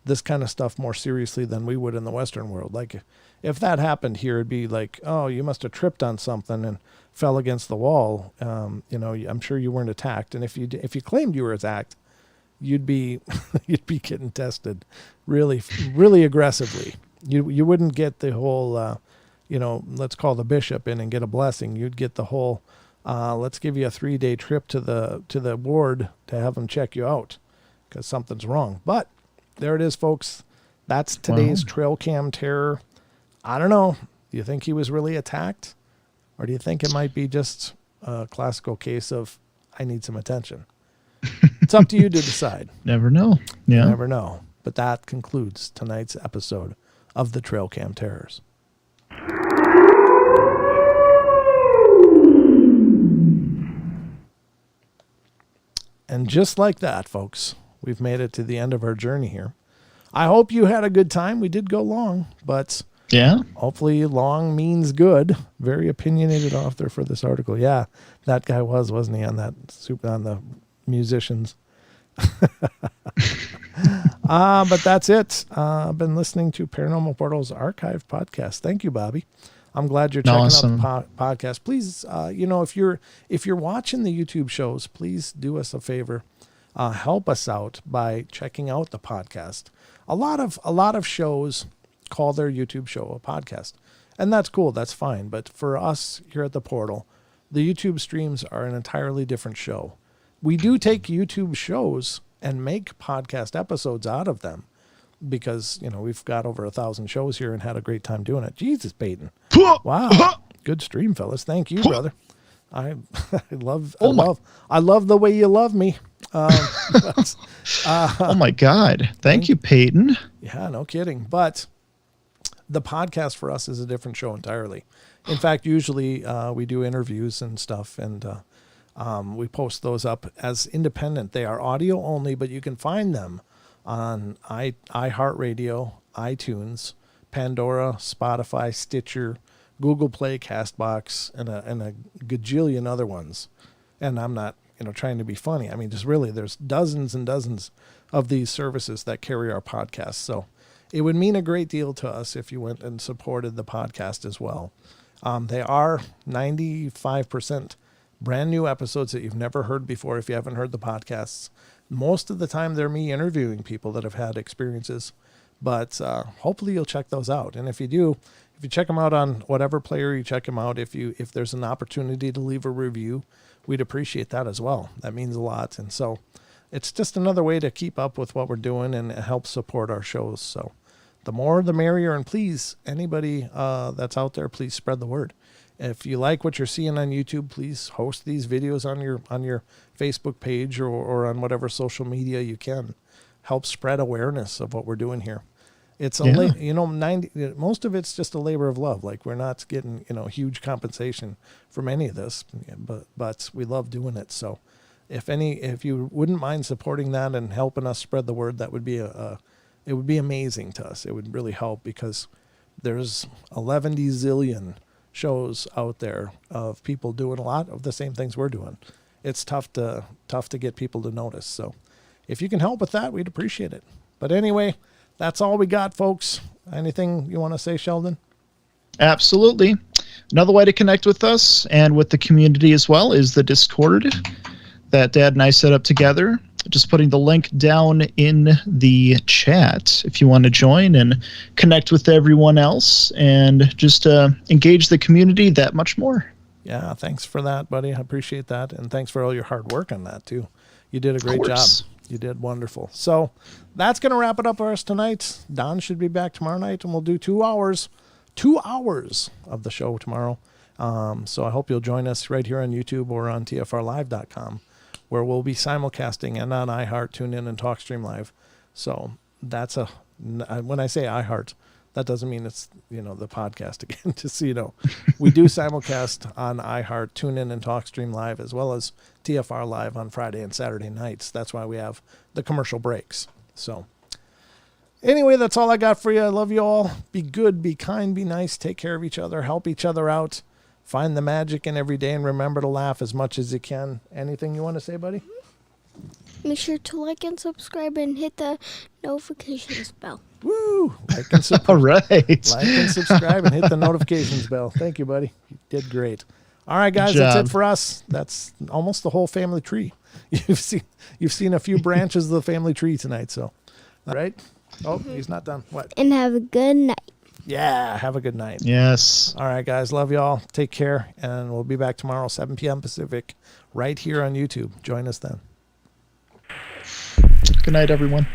this kind of stuff more seriously than we would in the Western world. Like if that happened here, it'd be like, oh, you must have tripped on something and fell against the wall. I'm sure you weren't attacked. And if you claimed you were attacked, you'd be getting tested really, really aggressively. You wouldn't get the whole, let's call the bishop in and get a blessing. You'd get the whole, let's give you a 3-day trip to the ward to have them check you out because something's wrong. But there it is, folks. That's today's trail cam terror. I don't know. Do you think he was really attacked? Or do you think it might be just a classical case of, I need some attention? It's up to you to decide. Never know. Yeah. Never know. But that concludes tonight's episode of the Trail Cam Terrors. And just like that, folks, we've made it to the end of our journey here. I hope you had a good time. We did go long, but yeah, hopefully long means good. Very opinionated author for this article. Yeah, that guy wasn't he, on the musicians. But that's it. I've been listening to Paranormal Portal's archive podcast. Thank you, Bobby. I'm glad you're checking out the podcast. Please, if you're watching the YouTube shows, please do us a favor. Help us out by checking out the podcast. A lot of shows call their YouTube show a podcast, and that's cool. That's fine. But for us here at the Portal, the YouTube streams are an entirely different show. We do take YouTube shows and make podcast episodes out of them because, we've got over 1,000 shows here and had a great time doing it. Jesus, Peyton. Wow. Good stream, fellas. Thank you, brother. I love the way you love me. Oh my God. Thank you, Peyton. Yeah, no kidding. But the podcast for us is a different show entirely. In fact, usually we do interviews and stuff, and we post those up as independent. They are audio only, but you can find them on iHeartRadio, iTunes, Pandora, Spotify, Stitcher, Google Play, Castbox, and a gajillion other ones. And I'm not, trying to be funny. I mean, just really, there's dozens and dozens of these services that carry our podcast. So it would mean a great deal to us if you went and supported the podcast as well. They are 95% brand new episodes that you've never heard before if you haven't heard the podcasts. Most of the time, they're me interviewing people that have had experiences. But hopefully you'll check those out. And if you do, if you check them out on whatever player you check them out, if there's an opportunity to leave a review, we'd appreciate that as well. That means a lot. And so it's just another way to keep up with what we're doing and help support our shows. So the more the merrier. And please, anybody that's out there, please spread the word. If you like what you're seeing on YouTube, please host these videos on your Facebook page or on whatever social media you can. Help spread awareness of what we're doing here. It's most of it's just a labor of love. Like we're not getting, huge compensation from any of this, but we love doing it. So if you wouldn't mind supporting that and helping us spread the word, that would be it would be amazing to us. It would really help because there's 11 zillion shows out there of people doing a lot of the same things we're doing. It's tough to get people to notice. So if you can help with that, we'd appreciate it. But anyway, that's all we got, folks. Anything you want to say, Sheldon? Absolutely. Another way to connect with us and with the community as well is the Discord that Dad and I set up together. Just putting the link down in the chat if you want to join and connect with everyone else and just engage the community that much more. Yeah, thanks for that, buddy. I appreciate that. And thanks for all your hard work on that, too. You did a great job. You did wonderful. So that's going to wrap it up for us tonight. Don should be back tomorrow night, and we'll do 2 hours of the show tomorrow. So I hope you'll join us right here on YouTube or on tfrlive.com, where we'll be simulcasting and on iHeart, TuneIn, and TalkStream Live. So that's when I say iHeart, that doesn't mean it's, the podcast again, just so you know. We do simulcast on iHeart, TuneIn, and TalkStream Live, as well as TFR Live on Friday and Saturday nights. That's why we have the commercial breaks. So anyway, that's all I got for you. I love you all. Be good, be kind, be nice, take care of each other, help each other out, find the magic in every day, and remember to laugh as much as you can. Anything you want to say, buddy? Make sure to like and subscribe and hit the notifications bell. Woo! All right. Like and subscribe and hit the notifications bell. Thank you, buddy. You did great. All right, guys, that's it for us. That's almost the whole family tree. You've seen a few branches of the family tree tonight. So, all right. Oh, he's not done. What? And have a good night. Yeah, have a good night. Yes. All right, guys, love y'all. Take care, and we'll be back tomorrow, 7 p.m. Pacific, right here on YouTube. Join us then. Good night, everyone.